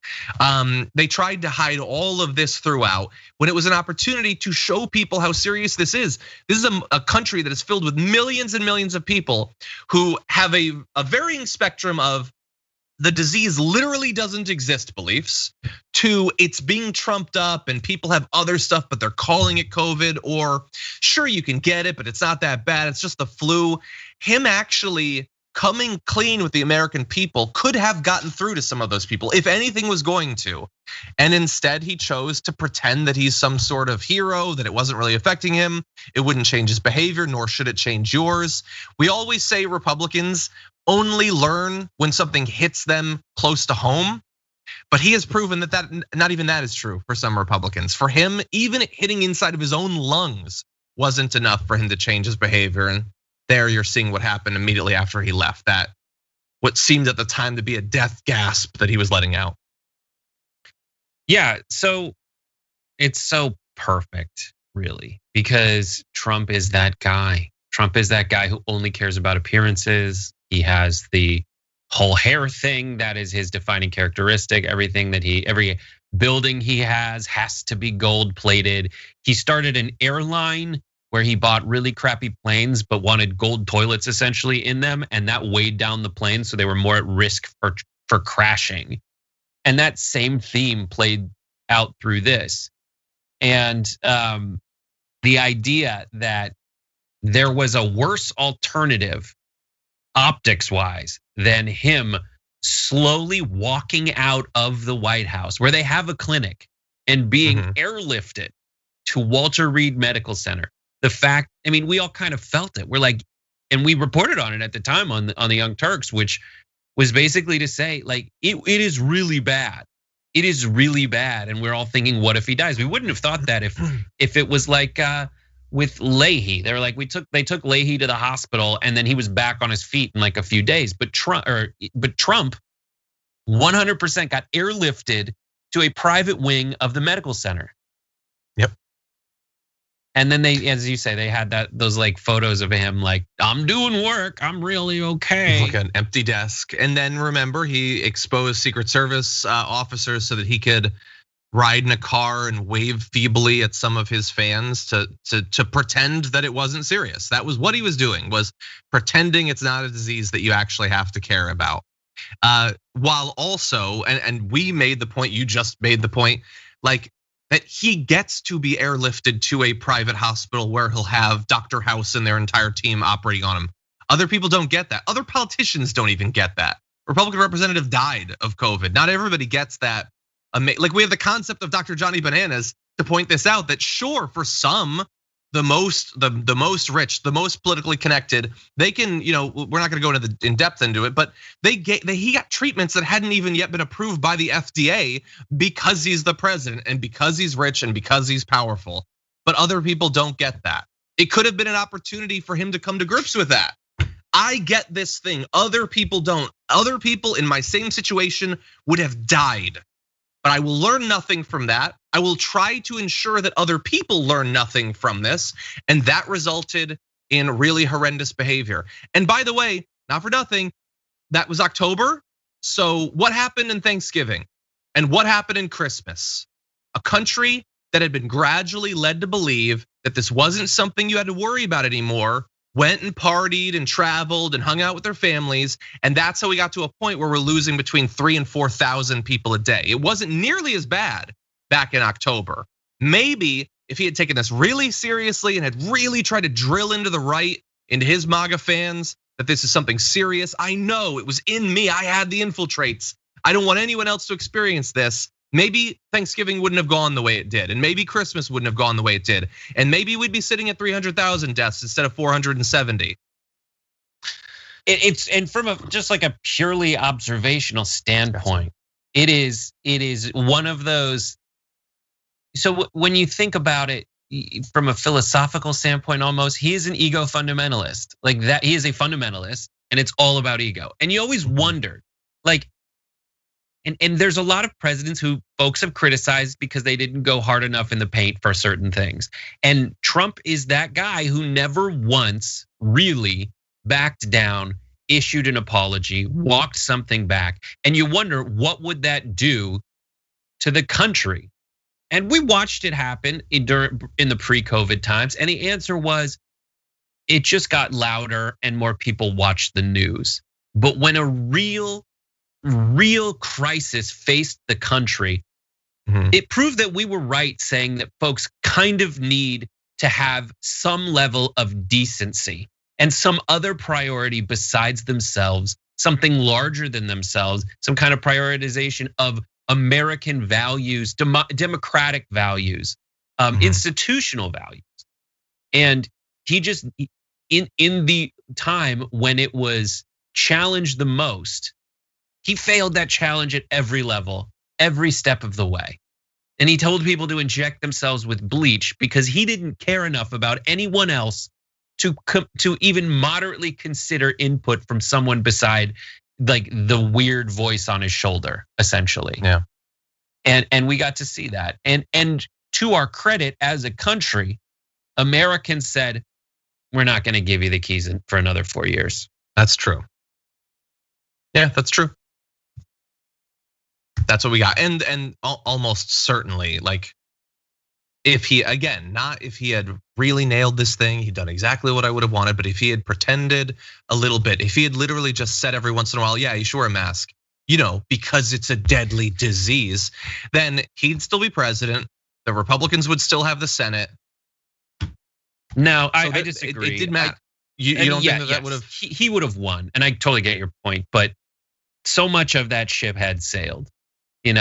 Speaker 1: They tried to hide all of this throughout when it was an opportunity to show people how serious this is. This is a country that is filled with millions and millions of people who have a varying spectrum of the disease literally doesn't exist beliefs, to it's being trumped up and people have other stuff, but they're calling it COVID, or sure, you can get it, but it's not that bad. It's just the flu. Him actually coming clean with the American people could have gotten through to some of those people, if anything was going to. And instead, he chose to pretend that he's some sort of hero, that it wasn't really affecting him. It wouldn't change his behavior, nor should it change yours. We always say Republicans only learn when something hits them close to home. But he has proven that not even that is true for some Republicans. For him, even hitting inside of his own lungs wasn't enough for him to change his behavior. And there you're seeing what happened immediately after he left, that what seemed at the time to be a death gasp that he was letting out.
Speaker 3: Yeah, so it's so perfect, really, because Trump is that guy. Trump is that guy who only cares about appearances. He has the whole hair thing that is his defining characteristic. Everything that every building he has to be gold plated. He started an airline where he bought really crappy planes, but wanted gold toilets essentially in them, and that weighed down the planes, so they were more at risk for crashing. And that same theme played out through this. And the idea that there was a worse alternative optics-wise than him slowly walking out of the White House, where they have a clinic, and being airlifted to Walter Reed Medical Center. The fact, I mean, we all kind of felt it. We're like, and we reported on it at the time on the Young Turks, which was basically to say, like, it is really bad. It is really bad, and we're all thinking, what if he dies? We wouldn't have thought that if it was like with Leahy. They were like, they took Leahy to the hospital, and then he was back on his feet in like a few days. But Trump 100% got airlifted to a private wing of the medical center.
Speaker 1: Yep.
Speaker 3: And then they, as you say, they had those like photos of him like, I'm doing work, I'm really okay.
Speaker 1: Like an empty desk. And then remember, he exposed Secret Service officers so that he could ride in a car and wave feebly at some of his fans to pretend that it wasn't serious. That was what he was doing, was pretending it's not a disease that you actually have to care about. While also, and we made the point, you just made the point, like, that he gets to be airlifted to a private hospital where he'll have Dr. House and their entire team operating on him. Other people don't get that. Other politicians don't even get that. Republican representative died of COVID. Not everybody gets that. Like, we have the concept of Dr. Johnny Bananas to point this out, that sure, for some, the most rich, the most politically connected, they can, we're not gonna go in depth into it, but he got treatments that hadn't even yet been approved by the FDA because he's the president and because he's rich and because he's powerful. But other people don't get that. It could have been an opportunity for him to come to grips with that. I get this thing, other people don't. Other people in my same situation would have died. But I will learn nothing from that. I will try to ensure that other people learn nothing from this. And that resulted in really horrendous behavior. And by the way, not for nothing, that was October. So what happened in Thanksgiving? And what happened in Christmas? A country that had been gradually led to believe that this wasn't something you had to worry about anymore, went and partied and traveled and hung out with their families. And that's how we got to a point where we're losing between 3,000 and 4,000 people a day. It wasn't nearly as bad back in October. Maybe if he had taken this really seriously and had really tried to drill into the right, into his MAGA fans, that this is something serious. I know it was in me, I had the infiltrates. I don't want anyone else to experience this. Maybe Thanksgiving wouldn't have gone the way it did, and maybe Christmas wouldn't have gone the way it did, and maybe we'd be sitting at 300,000 deaths instead of 470.
Speaker 3: And from just like a purely observational standpoint, it is one of those. So when you think about it from a philosophical standpoint, almost, he is an ego fundamentalist. Like that, he is a fundamentalist, and it's all about ego. And you always wondered, like. And there's a lot of presidents who folks have criticized because they didn't go hard enough in the paint for certain things. And Trump is that guy who never once really backed down, issued an apology, walked something back, and you wonder what would that do to the country? And we watched it happen in the pre-COVID times, and the answer was it just got louder and more people watched the news. But when a real crisis faced the country, it proved that we were right saying that folks kind of need to have some level of decency and some other priority besides themselves, something larger than themselves, some kind of prioritization of American values, democratic values, institutional values. And he just, in the time when it was challenged the most, he failed that challenge at every level, every step of the way. And he told people to inject themselves with bleach because he didn't care enough about anyone else to even moderately consider input from someone beside like the weird voice on his shoulder, essentially.
Speaker 1: Yeah.
Speaker 3: And we got to see that. And to our credit as a country, Americans said, we're not gonna give you the keys for another 4 years.
Speaker 1: That's true. Yeah, that's true. That's what we got. And almost certainly, like, if he, again, not if he had really nailed this thing, he'd done exactly what I would have wanted, but if he had pretended a little bit, if he had literally just said every once in a while, yeah, you should wear a mask, because it's a deadly disease, then he'd still be president. The Republicans would still have the Senate.
Speaker 3: No, I disagree.
Speaker 1: It did matter. You don't think that would have?
Speaker 3: He would have won, and I totally get your point. But so much of that ship had sailed. He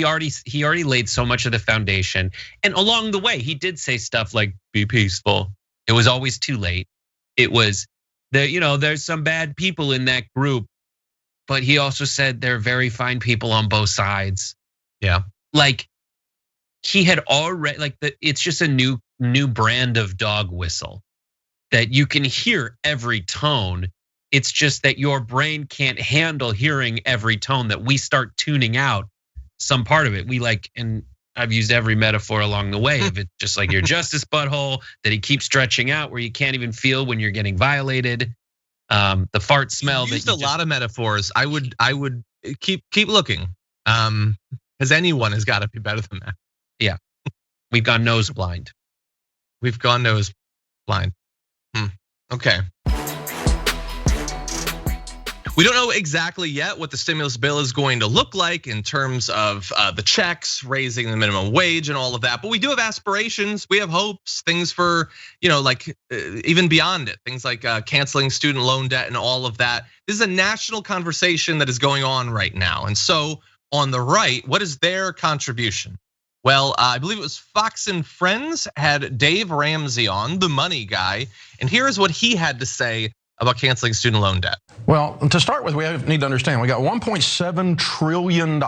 Speaker 3: already laid so much of the foundation, and along the way, he did say stuff like "be peaceful." It was always too late. It was there's some bad people in that group, but he also said there are very fine people on both sides.
Speaker 1: Yeah,
Speaker 3: like he had already it's just a new brand of dog whistle that you can hear every tone. It's just that your brain can't handle hearing every tone, that we start tuning out some part of it. And I've used every metaphor along the way of it, just like your justice butthole that he keeps stretching out where you can't even feel when you're getting violated. The fart smell.
Speaker 1: You used a lot of metaphors. I would keep looking. Because anyone has got to be better than that.
Speaker 3: Yeah, we've gone nose blind.
Speaker 1: We've gone nose blind. Okay. We don't know exactly yet what the stimulus bill is going to look like in terms of the checks, raising the minimum wage and all of that. But we do have aspirations, we have hopes, things for, even beyond it. Things like canceling student loan debt and all of that. This is a national conversation that is going on right now. And so on the right, what is their contribution? Well, I believe it was Fox and Friends had Dave Ramsey on, the money guy. And here is what he had to say about canceling student loan debt.
Speaker 7: Well, to start with, we need to understand we got $1.7 trillion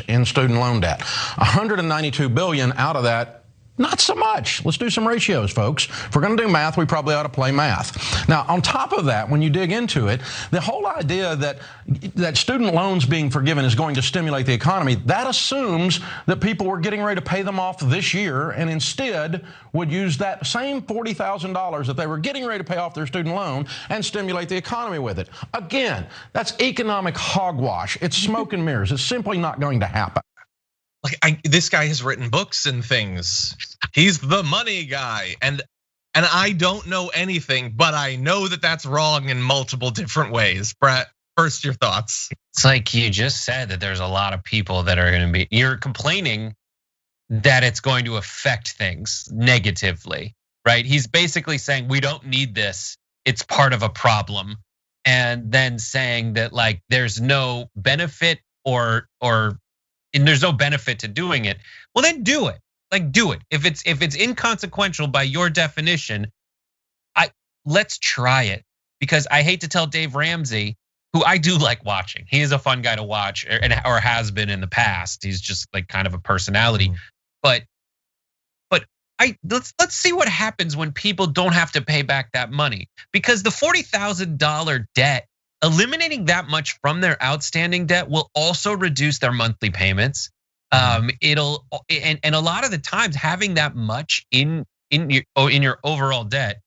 Speaker 7: in student loan debt. 192 billion out of that, not so much. Let's do some ratios, folks. If we're gonna do math, we probably ought to play math. Now, on top of that, when you dig into it, the whole idea that student loans being forgiven is going to stimulate the economy, that assumes that people were getting ready to pay them off this year and instead would use that same $40,000 that they were getting ready to pay off their student loan and stimulate the economy with it. Again, that's economic hogwash. It's smoke and mirrors. It's simply not going to happen.
Speaker 1: This guy has written books and things. He's the money guy, and I don't know anything, but I know that that's wrong in multiple different ways. Brett, first your thoughts.
Speaker 3: It's like you just said that there's a lot of people that are going to be. You're complaining that it's going to affect things negatively, right? He's basically saying we don't need this. It's part of a problem, and then saying that there's no benefit and there's no benefit to doing it. Well, then do it. Do it. If it's inconsequential by your definition, let's try it. Because I hate to tell Dave Ramsey, who I do like watching. He is a fun guy to watch, or has been in the past. He's just kind of a personality. But let's see what happens when people don't have to pay back that money. Because the $40,000 debt, eliminating that much from their outstanding debt will also reduce their monthly payments. It'll and a lot of the times having that much in your overall debt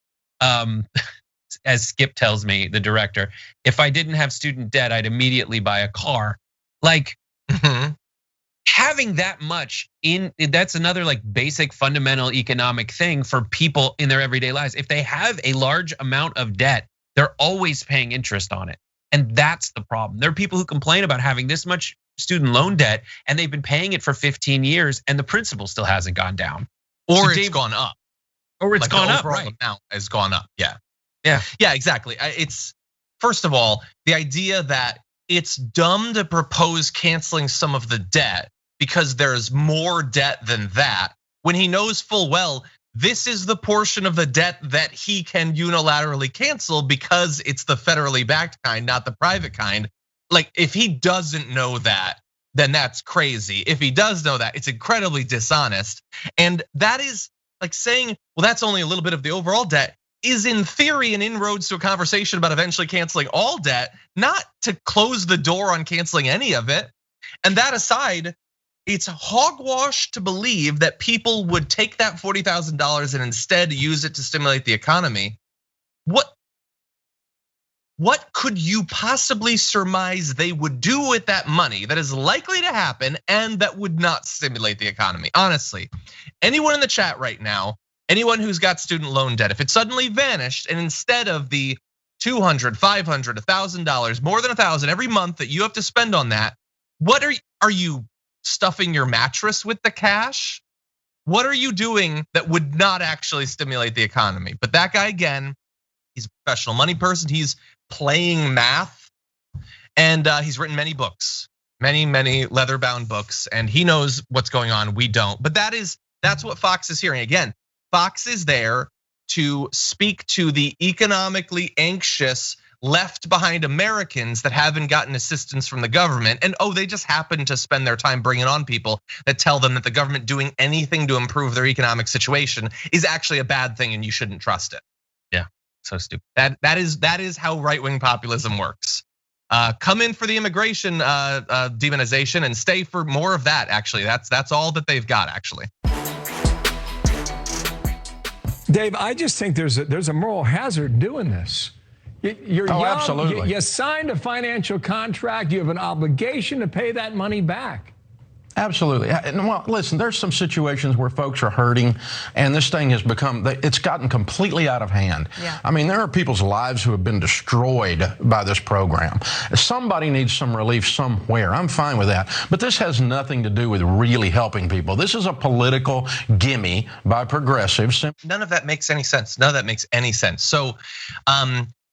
Speaker 3: as Skip tells me, the director, if I didn't have student debt, I'd immediately buy a car. Like having that much that's another like basic fundamental economic thing for people in their everyday lives. If they have a large amount of debt, they're always paying interest on it. And that's the problem. There are people who complain about having this much student loan debt and they've been paying it for 15 years and the principal still hasn't gone down.
Speaker 1: Or it's gone up.
Speaker 3: Or it's gone up,
Speaker 1: right? Amount has gone up. Yeah, exactly. It's first of all the idea that it's dumb to propose canceling some of the debt because there's more debt than that when he knows full well this is the portion of the debt that he can unilaterally cancel because it's the federally backed kind, not the private kind. Like if he doesn't know that, then that's crazy. If he does know that, it's incredibly dishonest. And that is like saying, well, that's only a little bit of the overall debt, is in theory an inroads to a conversation about eventually canceling all debt, not to close the door on canceling any of it. And that aside, it's hogwash to believe that people would take that $40,000 and instead use it to stimulate the economy. What could you possibly surmise they would do with that money that is likely to happen and that would not stimulate the economy? Honestly, anyone in the chat right now, anyone who's got student loan debt, if it suddenly vanished and instead of the $200, $500, $1,000, more than $1,000 every month that you have to spend on that, what are you stuffing your mattress with the cash? What are you doing that would not actually stimulate the economy? But that guy, again, he's a professional money person. He's playing math, and he's written many books, many leather-bound books, and he knows what's going on. We don't. But that's what Fox is hearing. Again, Fox is there to speak to the economically anxious, left behind Americans that haven't gotten assistance from the government. And they just happen to spend their time bringing on people that tell them that the government doing anything to improve their economic situation is actually a bad thing and you shouldn't trust it.
Speaker 3: Yeah, so stupid.
Speaker 1: That is how right-wing populism works. Come in for the immigration demonization and stay for more of that, actually. That's all that they've got, actually.
Speaker 8: Dave, I just think there's a moral hazard doing this. You're young,
Speaker 7: absolutely.
Speaker 8: You signed a financial contract. You have an obligation to pay that money back.
Speaker 7: Absolutely. Well, listen, there's some situations where folks are hurting and this thing has it's gotten completely out of hand.
Speaker 9: Yeah.
Speaker 7: I mean, there are people's lives who have been destroyed by this program. Somebody needs some relief somewhere. I'm fine with that. But this has nothing to do with really helping people. This is a political gimme by progressives.
Speaker 1: None of that makes any sense. None of that makes any sense. So,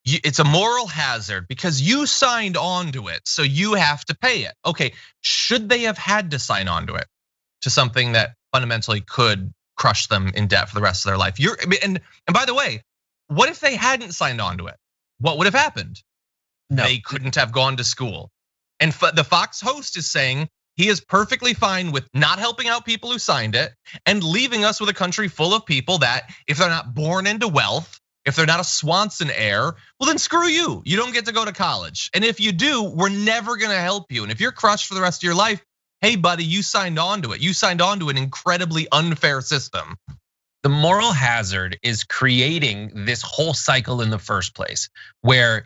Speaker 1: it's a moral hazard because you signed on to it, so you have to pay it. Okay, should they have had to sign on to it, to something that fundamentally could crush them in debt for the rest of their life? And by the way, what if they hadn't signed on to it? What would have happened? No. They couldn't have gone to school. And the Fox host is saying he is perfectly fine with not helping out people who signed it and leaving us with a country full of people that, if they're not born into wealth, if they're not a Swanson heir, well then screw you. You don't get to go to college. And if you do, we're never gonna help you. And if you're crushed for the rest of your life, hey buddy, you signed on to it. You signed on to an incredibly unfair system.
Speaker 3: The moral hazard is creating this whole cycle in the first place, where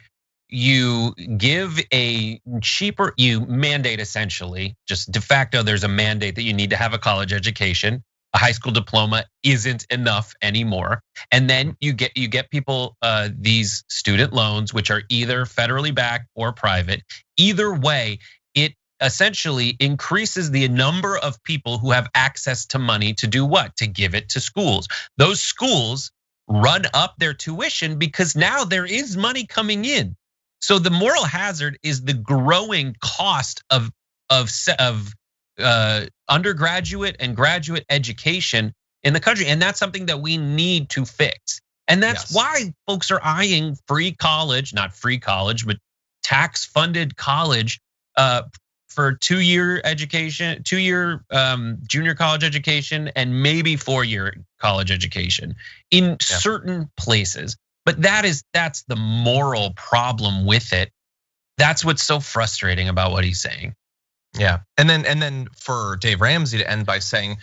Speaker 3: you give you mandate essentially, just de facto, there's a mandate that you need to have a college education. A high school diploma isn't enough anymore. And then you get people these student loans, which are either federally backed or private. Either way, it essentially increases the number of people who have access to money to do what? To give it to schools. Those schools run up their tuition because now there is money coming in. So the moral hazard is the growing cost of undergraduate and graduate education in the country. And that's something that we need to fix. And that's why folks are eyeing free college, not free college, but tax funded college for 2-year education, 2-year junior college education, and maybe 4-year college education in certain places. But that's the moral problem with it. That's what's so frustrating about what he's saying.
Speaker 1: Yeah, and then for Dave Ramsey to end by saying,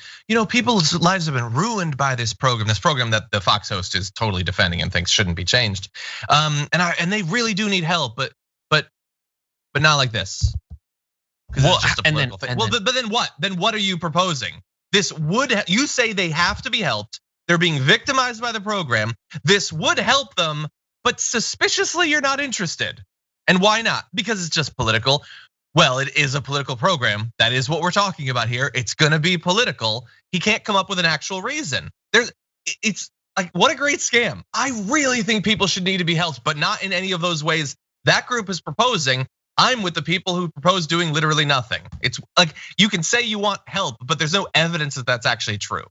Speaker 1: people's lives have been ruined by this program that the Fox host is totally defending and thinks shouldn't be changed. And they really do need help, but not like this. Because it's just a political thing. But then what? Then what are you proposing? You say they have to be helped. They're being victimized by the program. This would help them, but suspiciously you're not interested. And why not? Because it's just political. Well, it is a political program. That is what we're talking about here. It's gonna be political. He can't come up with an actual reason. It's like, what a great scam. I really think people should need to be helped, but not in any of those ways that group is proposing. I'm with the people who propose doing literally nothing. It's like, you can say you want help, but there's no evidence that that's actually true.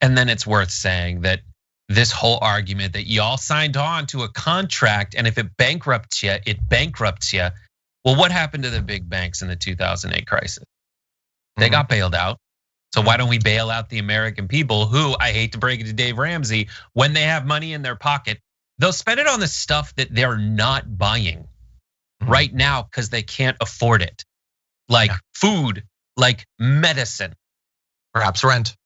Speaker 3: And then it's worth saying that this whole argument that y'all signed on to a contract, and if it bankrupts you, it bankrupts you. Well, what happened to the big banks in the 2008 crisis? They got bailed out. So why don't we bail out the American people who, I hate to break it to Dave Ramsey, when they have money in their pocket, they'll spend it on the stuff that they're not buying right now because they can't afford it. Like food, like medicine.
Speaker 1: Perhaps rent.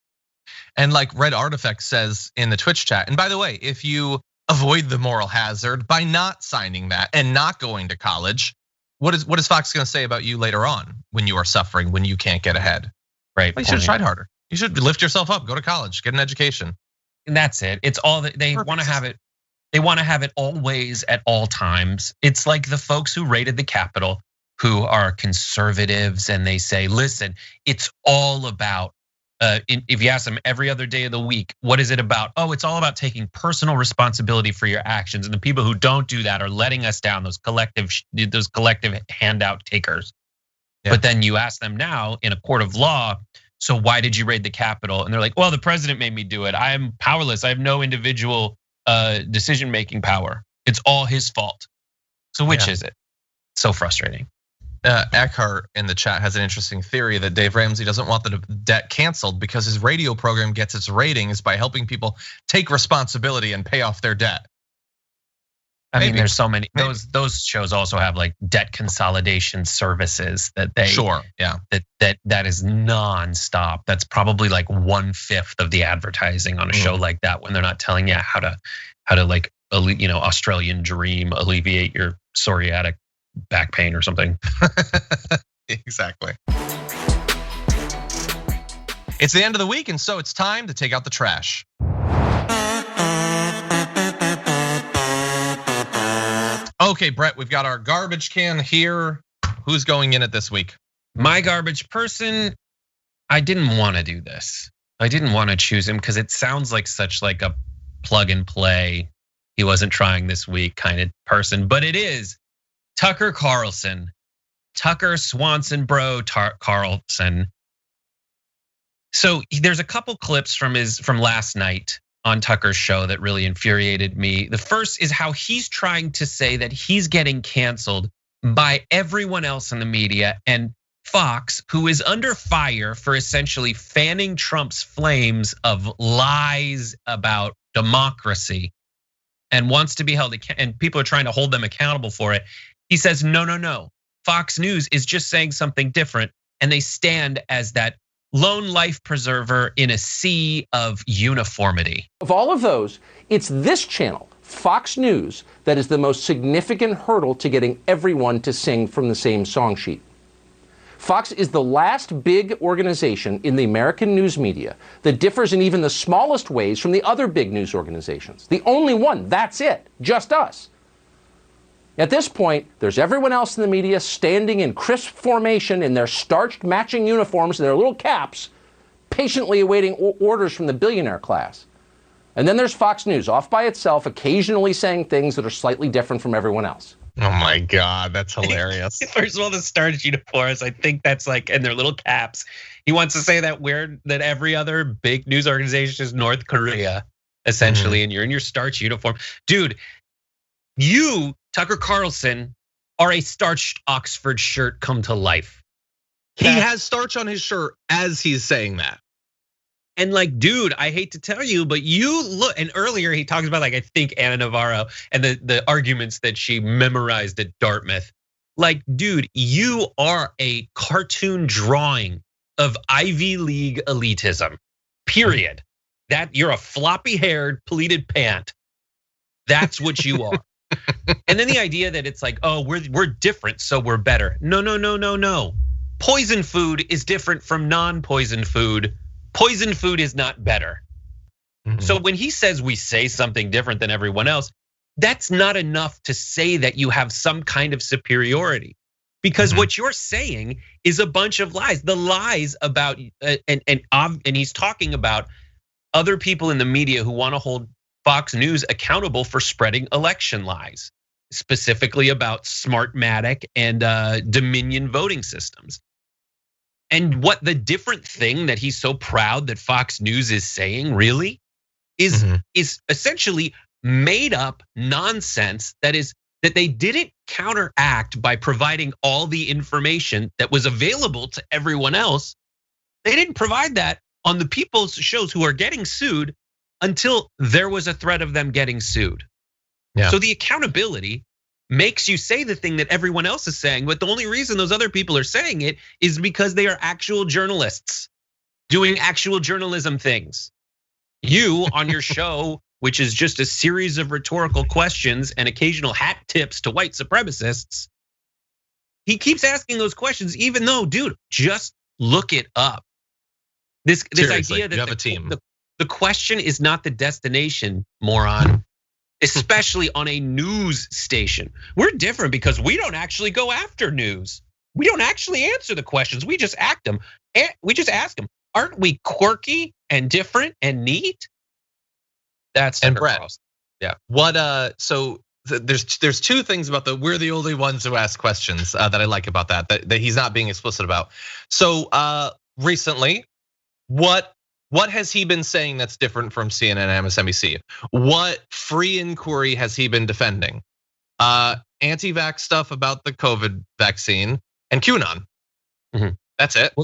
Speaker 1: And like Red Artifact says in the Twitch chat, and by the way, if you avoid the moral hazard by not signing that and not going to college, what is Fox gonna say about you later on when you are suffering, when you can't get ahead?
Speaker 3: Right.
Speaker 1: Well, you should have tried harder. You should lift yourself up, go to college, get an education.
Speaker 3: And that's it. It's all that they want to have it. They want to have it always at all times. It's like the folks who raided the Capitol who are conservatives and they say, listen, it's all about, if you ask them every other day of the week, what is it about? Oh, it's all about taking personal responsibility for your actions. And the people who don't do that are letting us down, those collective handout takers. Yeah. But then you ask them now in a court of law, so why did you raid the Capitol? And they're like, well, the president made me do it. I am powerless. I have no individual decision-making power. It's all his fault. So which is it? So frustrating.
Speaker 1: Eckhart in the chat has an interesting theory that Dave Ramsey doesn't want the debt canceled because his radio program gets its ratings by helping people take responsibility and pay off their debt.
Speaker 3: I mean, there's so many. Those shows also have like debt consolidation services that they that is nonstop. That's probably like 1/5 of the advertising on a show like that when they're not telling you how to like Australian dream alleviate your psoriatic back pain or something.
Speaker 1: Exactly. It's the end of the week, and so it's time to take out the trash. Okay, Brett, we've got our garbage can here. Who's going in it this week?
Speaker 3: My garbage person, I didn't want to do this. I didn't want to choose him because it sounds like such like a plug and play, he wasn't trying this week kind of person, but it is Tucker Carlson. Tucker Swanson bro Carlson. So there's a couple clips from last night on Tucker's show that really infuriated me. The first is how he's trying to say that he's getting canceled by everyone else in the media, and Fox, who is under fire for essentially fanning Trump's flames of lies about democracy and wants to be held, and people are trying to hold them accountable for it. He says, no. Fox News is just saying something different, and they stand as that lone life preserver in a sea of uniformity.
Speaker 9: Of all of those, it's this channel, Fox News, that is the most significant hurdle to getting everyone to sing from the same song sheet. Fox is the last big organization in the American news media that differs in even the smallest ways from the other big news organizations. The only one, that's it, just us. At this point, there's everyone else in the media standing in crisp formation in their starched matching uniforms and their little caps, patiently awaiting orders from the billionaire class. And then there's Fox News off by itself, occasionally saying things that are slightly different from everyone else.
Speaker 1: Oh my God, that's hilarious.
Speaker 3: First of all, the starched uniforms, I think that's like, and their little caps. He wants to say that that every other big news organization is North Korea, essentially, and you're in your starched uniform. Dude, you, Tucker Carlson, are a starched Oxford shirt come to life.
Speaker 1: He has starch on his shirt as he's saying that.
Speaker 3: And like, dude, I hate to tell you, but you look, and earlier he talks about like, I think Anna Navarro and the arguments that she memorized at Dartmouth. Like, dude, you are a cartoon drawing of Ivy League elitism, period. That you're a floppy-haired, pleated pant. That's what you are. And then the idea that it's like, oh, we're different, so we're better. No. Poison food is different from non-poison food. Poison food is not better. So when he says we say something different than everyone else, that's not enough to say that you have some kind of superiority. Because what you're saying is a bunch of lies. The lies about, and he's talking about other people in the media who want to hold Fox News accountable for spreading election lies, specifically about Smartmatic and Dominion voting systems. And what the different thing that he's so proud that Fox News is saying really is essentially made up nonsense that they didn't counteract by providing all the information that was available to everyone else. They didn't provide that on the people's shows who are getting sued until there was a threat of them getting sued. Yeah. So the accountability makes you say the thing that everyone else is saying, but the only reason those other people are saying it is because they are actual journalists doing actual journalism things. You on your show, which is just a series of rhetorical questions and occasional hat tips to white supremacists, he keeps asking those questions, even though, dude, just look it up. This idea that
Speaker 1: you have a team.
Speaker 3: The question is not the destination, moron. Especially on a news station. We're different because we don't actually go after news. We don't actually answer the questions. We just ask them. Aren't we quirky and different and neat? That's
Speaker 1: and Brett. Yeah. What? So there's two things about we're the only ones who ask questions that I like about that he's not being explicit about. So recently, what has he been saying that's different from CNN and MSNBC? What free inquiry has he been defending? Anti-vax stuff about the COVID vaccine and QAnon. That's it.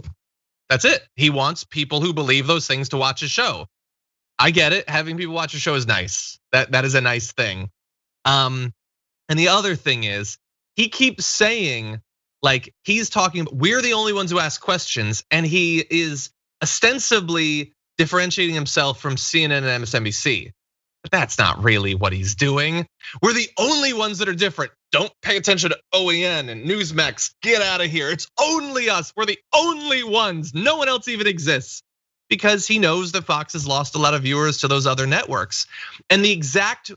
Speaker 1: That's it. He wants people who believe those things to watch his show. I get it. Having people watch a show is nice. That is a nice thing. And the other thing is he keeps saying, like, he's talking, we're the only ones who ask questions, and he is ostensibly differentiating himself from CNN and MSNBC. But that's not really what he's doing. We're the only ones that are different. Don't pay attention to OAN and Newsmax. Get out of here. It's only us. We're the only ones. No one else even exists. Because he knows that Fox has lost a lot of viewers to those other networks. And the exact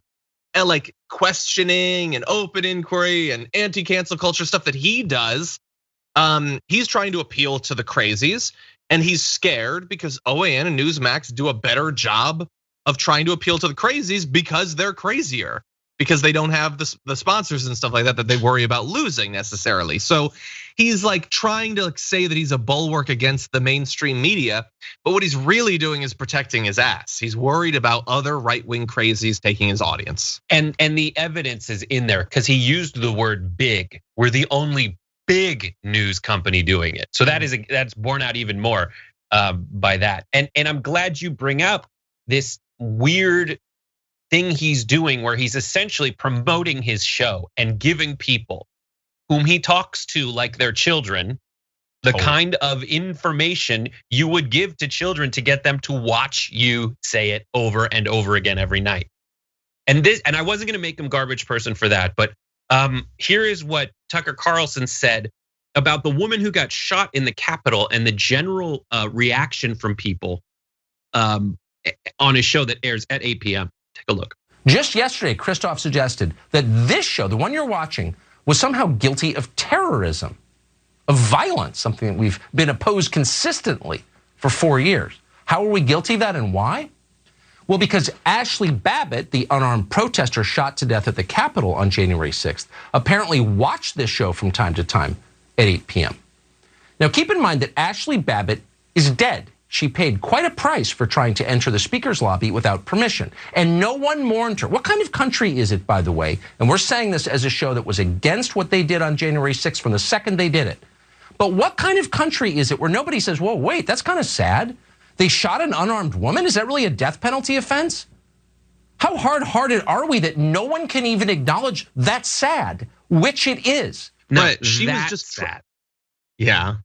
Speaker 1: like questioning and open inquiry and anti-cancel culture stuff that he does, he's trying to appeal to the crazies. And he's scared because OAN and Newsmax do a better job of trying to appeal to the crazies because they're crazier, because they don't have the sponsors and stuff like that they worry about losing necessarily. So he's like trying to say that he's a bulwark against the mainstream media, but what he's really doing is protecting his ass. He's worried about other right-wing crazies taking his audience.
Speaker 3: And the evidence is in there because he used the word big. We're the only big news company doing it. So that's borne out even more by that. And I'm glad you bring up this weird thing he's doing where he's essentially promoting his show and giving people whom he talks to like their children the kind of information you would give to children to get them to watch you say it over and over again every night. And I wasn't gonna make him garbage person for that, but here is what Tucker Carlson said about the woman who got shot in the Capitol and the general reaction from people on his show that airs at 8 p.m. Take a look.
Speaker 9: Just yesterday, Christoph suggested that this show, the one you're watching, was somehow guilty of terrorism, of violence, something that we've been opposed consistently for 4 years. How are we guilty of that and why? Well, because Ashley Babbitt, the unarmed protester shot to death at the Capitol on January 6th, apparently watched this show from time to time at 8 p.m. Now, keep in mind that Ashley Babbitt is dead. She paid quite a price for trying to enter the speaker's lobby without permission, and no one mourned her. What kind of country is it, by the way? And we're saying this as a show that was against what they did on January 6th from the second they did it. But what kind of country is it where nobody says, whoa, wait, that's kind of sad? They shot an unarmed woman? Is that really a death penalty offense? How hard-hearted are we that no one can even acknowledge that's sad, which it is?
Speaker 1: But she was just sad. Yeah.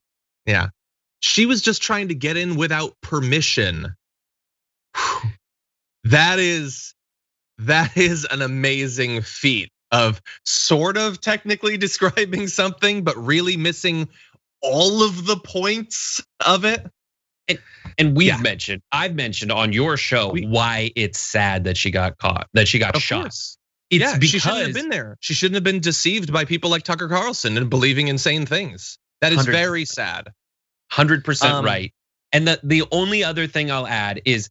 Speaker 1: She was just trying to get in without permission. That is an amazing feat of sort of technically describing something, but really missing all of the points of it.
Speaker 3: And I've mentioned on your show why it's sad that she got caught, that she got shot.
Speaker 1: It's because she shouldn't have been there. She shouldn't have been deceived by people like Tucker Carlson and believing insane things. That is very sad.
Speaker 3: 100% right. And the only other thing I'll add is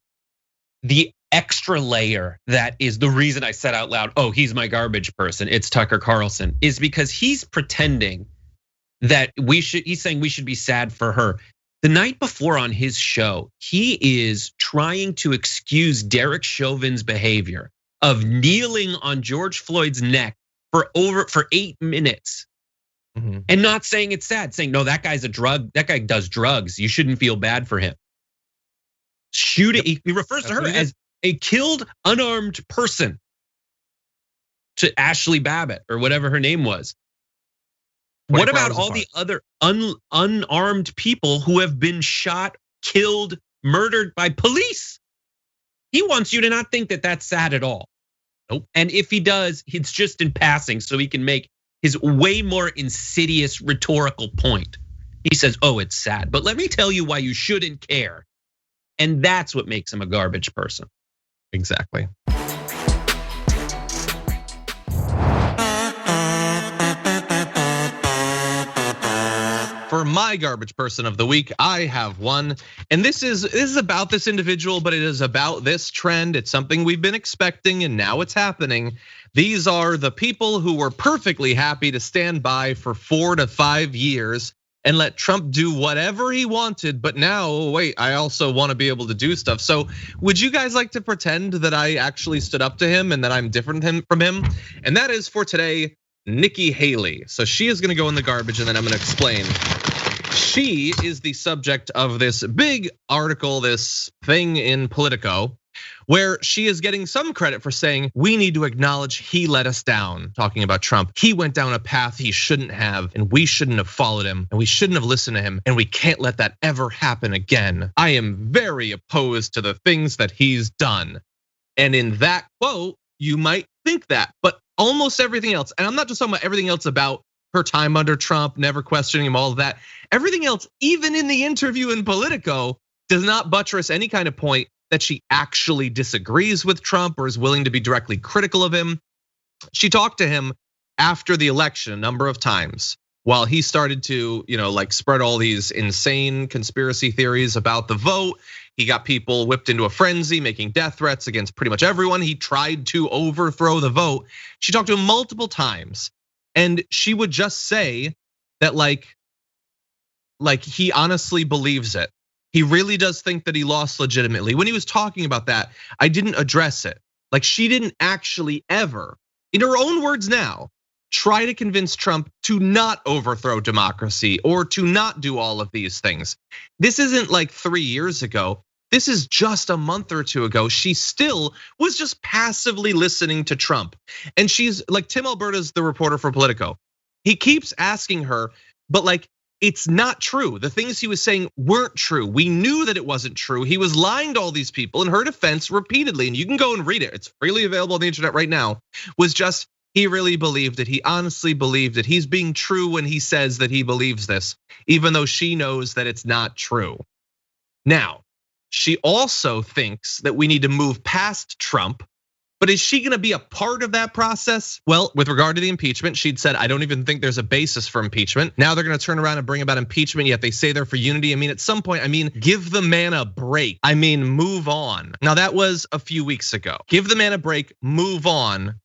Speaker 3: the extra layer that is the reason I said out loud, oh, he's my garbage person, it's Tucker Carlson, is because he's pretending that he's saying we should be sad for her. The night before on his show, he is trying to excuse Derek Chauvin's behavior of kneeling on George Floyd's neck for 8 minutes. And not saying it's sad, saying, no, that guy does drugs. You shouldn't feel bad for him. He refers to her as a killed unarmed person, to Ashley Babbitt or whatever her name was. What about all the other unarmed people who have been shot, killed, murdered by police? He wants you to not think that that's sad at all. Nope. And if he does, it's just in passing so he can make his way more insidious rhetorical point. He says, oh, it's sad, but let me tell you why you shouldn't care. And that's what makes him a garbage person.
Speaker 1: Exactly. For my garbage person of the week, I have one. And this is about this individual, but it is about this trend. It's something we've been expecting and now it's happening. These are the people who were perfectly happy to stand by for 4 to 5 years and let Trump do whatever he wanted. But now, wait, I also want to be able to do stuff. So would you guys like to pretend that I actually stood up to him and that I'm different from him? And that is for today, Nikki Haley. So she is gonna go in the garbage and then I'm gonna explain. She is the subject of this big article, this thing in Politico, where she is getting some credit for saying, we need to acknowledge he let us down, talking about Trump. He went down a path he shouldn't have, and we shouldn't have followed him, and we shouldn't have listened to him, and we can't let that ever happen again. I am very opposed to the things that he's done. And in that quote, you might think that, but almost everything else, and I'm not just talking about everything else about her time under Trump, never questioning him, all of that. Everything else, even in the interview in Politico, does not buttress any kind of point that she actually disagrees with Trump or is willing to be directly critical of him. She talked to him after the election a number of times while he started to, like spread all these insane conspiracy theories about the vote. He got people whipped into a frenzy, making death threats against pretty much everyone. He tried to overthrow the vote. She talked to him multiple times. And she would just say that like he honestly believes it. He really does think that he lost legitimately. When he was talking about that, I didn't address it. Like she didn't actually ever, in her own words now, try to convince Trump to not overthrow democracy or to not do all of these things. This isn't like 3 years ago. This is just a month or two ago. She still was just passively listening to Trump. And she's like, Tim Alberta's the reporter for Politico. He keeps asking her, but like, it's not true. The things he was saying weren't true. We knew that it wasn't true. He was lying to all these people in her defense repeatedly. And you can go and read it. It's freely available on the internet right now. Was just, he really believed it. He honestly believed it. He's being true when he says that he believes this, even though she knows that it's not true. Now, she also thinks that we need to move past Trump, but is she gonna be a part of that process? Well, with regard to the impeachment, she'd said, I don't even think there's a basis for impeachment. Now they're gonna turn around and bring about impeachment, yet they say they're for unity. I mean, at some point, give the man a break. Move on. Now that was a few weeks ago. Give the man a break, move on. A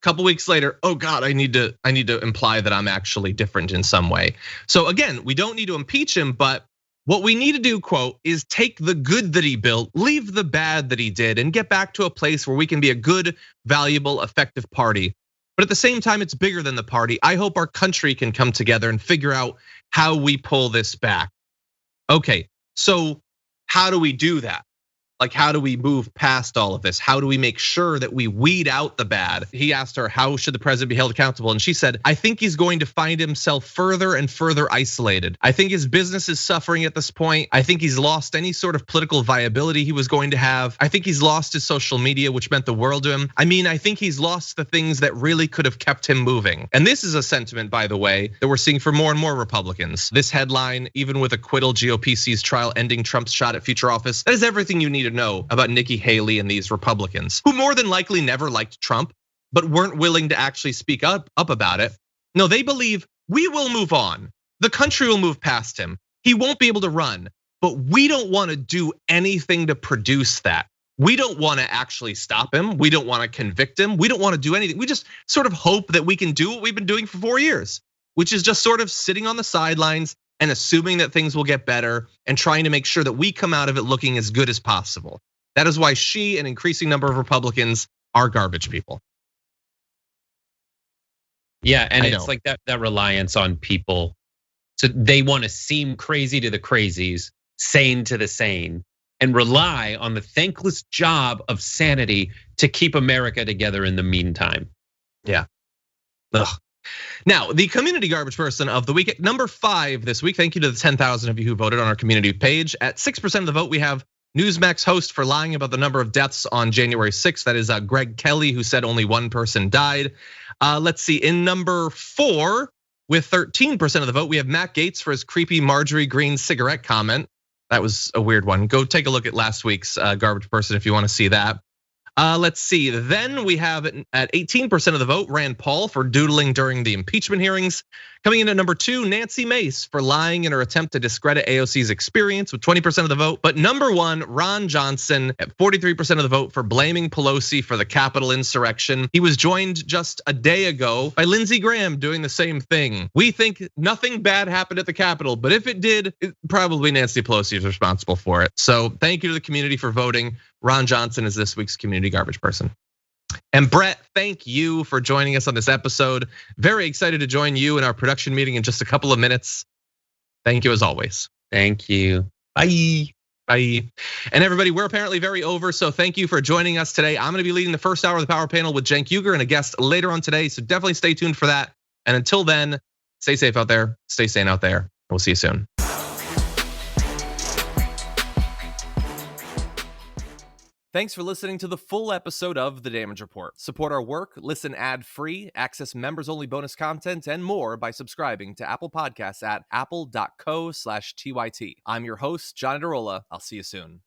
Speaker 1: couple weeks later, oh God, I need to imply that I'm actually different in some way. So again, we don't need to impeach him, but what we need to do, quote, is take the good that he built, leave the bad that he did, and get back to a place where we can be a good, valuable, effective party. But at the same time, it's bigger than the party. I hope our country can come together and figure out how we pull this back. Okay, so how do we do that? Like, how do we move past all of this? How do we make sure that we weed out the bad? He asked her, how should the president be held accountable? And she said, I think he's going to find himself further and further isolated. I think his business is suffering at this point. I think he's lost any sort of political viability he was going to have. I think he's lost his social media, which meant the world to him. I mean, I think he's lost the things that really could have kept him moving. And this is a sentiment, by the way, that we're seeing for more and more Republicans. This headline, even with acquittal, GOP sees trial ending Trump's shot at future office. That is everything you need to know about Nikki Haley and these Republicans, who more than likely never liked Trump, but weren't willing to actually speak up about it. No, they believe we will move on. The country will move past him. He won't be able to run, but we don't want to do anything to produce that. We don't want to actually stop him. We don't want to convict him. We don't want to do anything. We just sort of hope that we can do what we've been doing for 4 years, which is just sort of sitting on the sidelines and assuming that things will get better and trying to make sure that we come out of it looking as good as possible. That is why she and an increasing number of Republicans are garbage people.
Speaker 3: Yeah, and it's like that reliance on people. So they want to seem crazy to the crazies, sane to the sane, and rely on the thankless job of sanity to keep America together in the meantime.
Speaker 1: Yeah. Ugh. Now, the community garbage person of the week, number 5 this week. Thank you to the 10,000 of you who voted on our community page. At 6% of the vote, we have Newsmax host for lying about the number of deaths on January 6th. That is Greg Kelly, who said only 1 person died. Let's see, in number 4, with 13% of the vote, we have Matt Gaetz for his creepy Marjorie Green cigarette comment. That was a weird one. Go take a look at last week's garbage person if you want to see that. Let's see, then we have at 18% of the vote, Rand Paul for doodling during the impeachment hearings. Coming in at number 2, Nancy Mace for lying in her attempt to discredit AOC's experience with 20% of the vote. But number 1, Ron Johnson at 43% of the vote for blaming Pelosi for the Capitol insurrection. He was joined just a day ago by Lindsey Graham doing the same thing. We think nothing bad happened at the Capitol, but if it did, probably Nancy Pelosi is responsible for it. So thank you to the community for voting. Ron Johnson is this week's community garbage person. And Brett, thank you for joining us on this episode. Very excited to join you in our production meeting in just a couple of minutes. Thank you as always.
Speaker 3: Thank you.
Speaker 1: Bye. Bye. And everybody, we're apparently very over, so thank you for joining us today. I'm gonna be leading the first hour of the Power Panel with Cenk Uygur and a guest later on today, so definitely stay tuned for that. And until then, stay safe out there, stay sane out there. We'll see you soon. Thanks for listening to the full episode of The Damage Report. Support our work, listen ad-free, access members-only bonus content, and more by subscribing to Apple Podcasts at apple.co/TYT. I'm your host, John Adarola. I'll see you soon.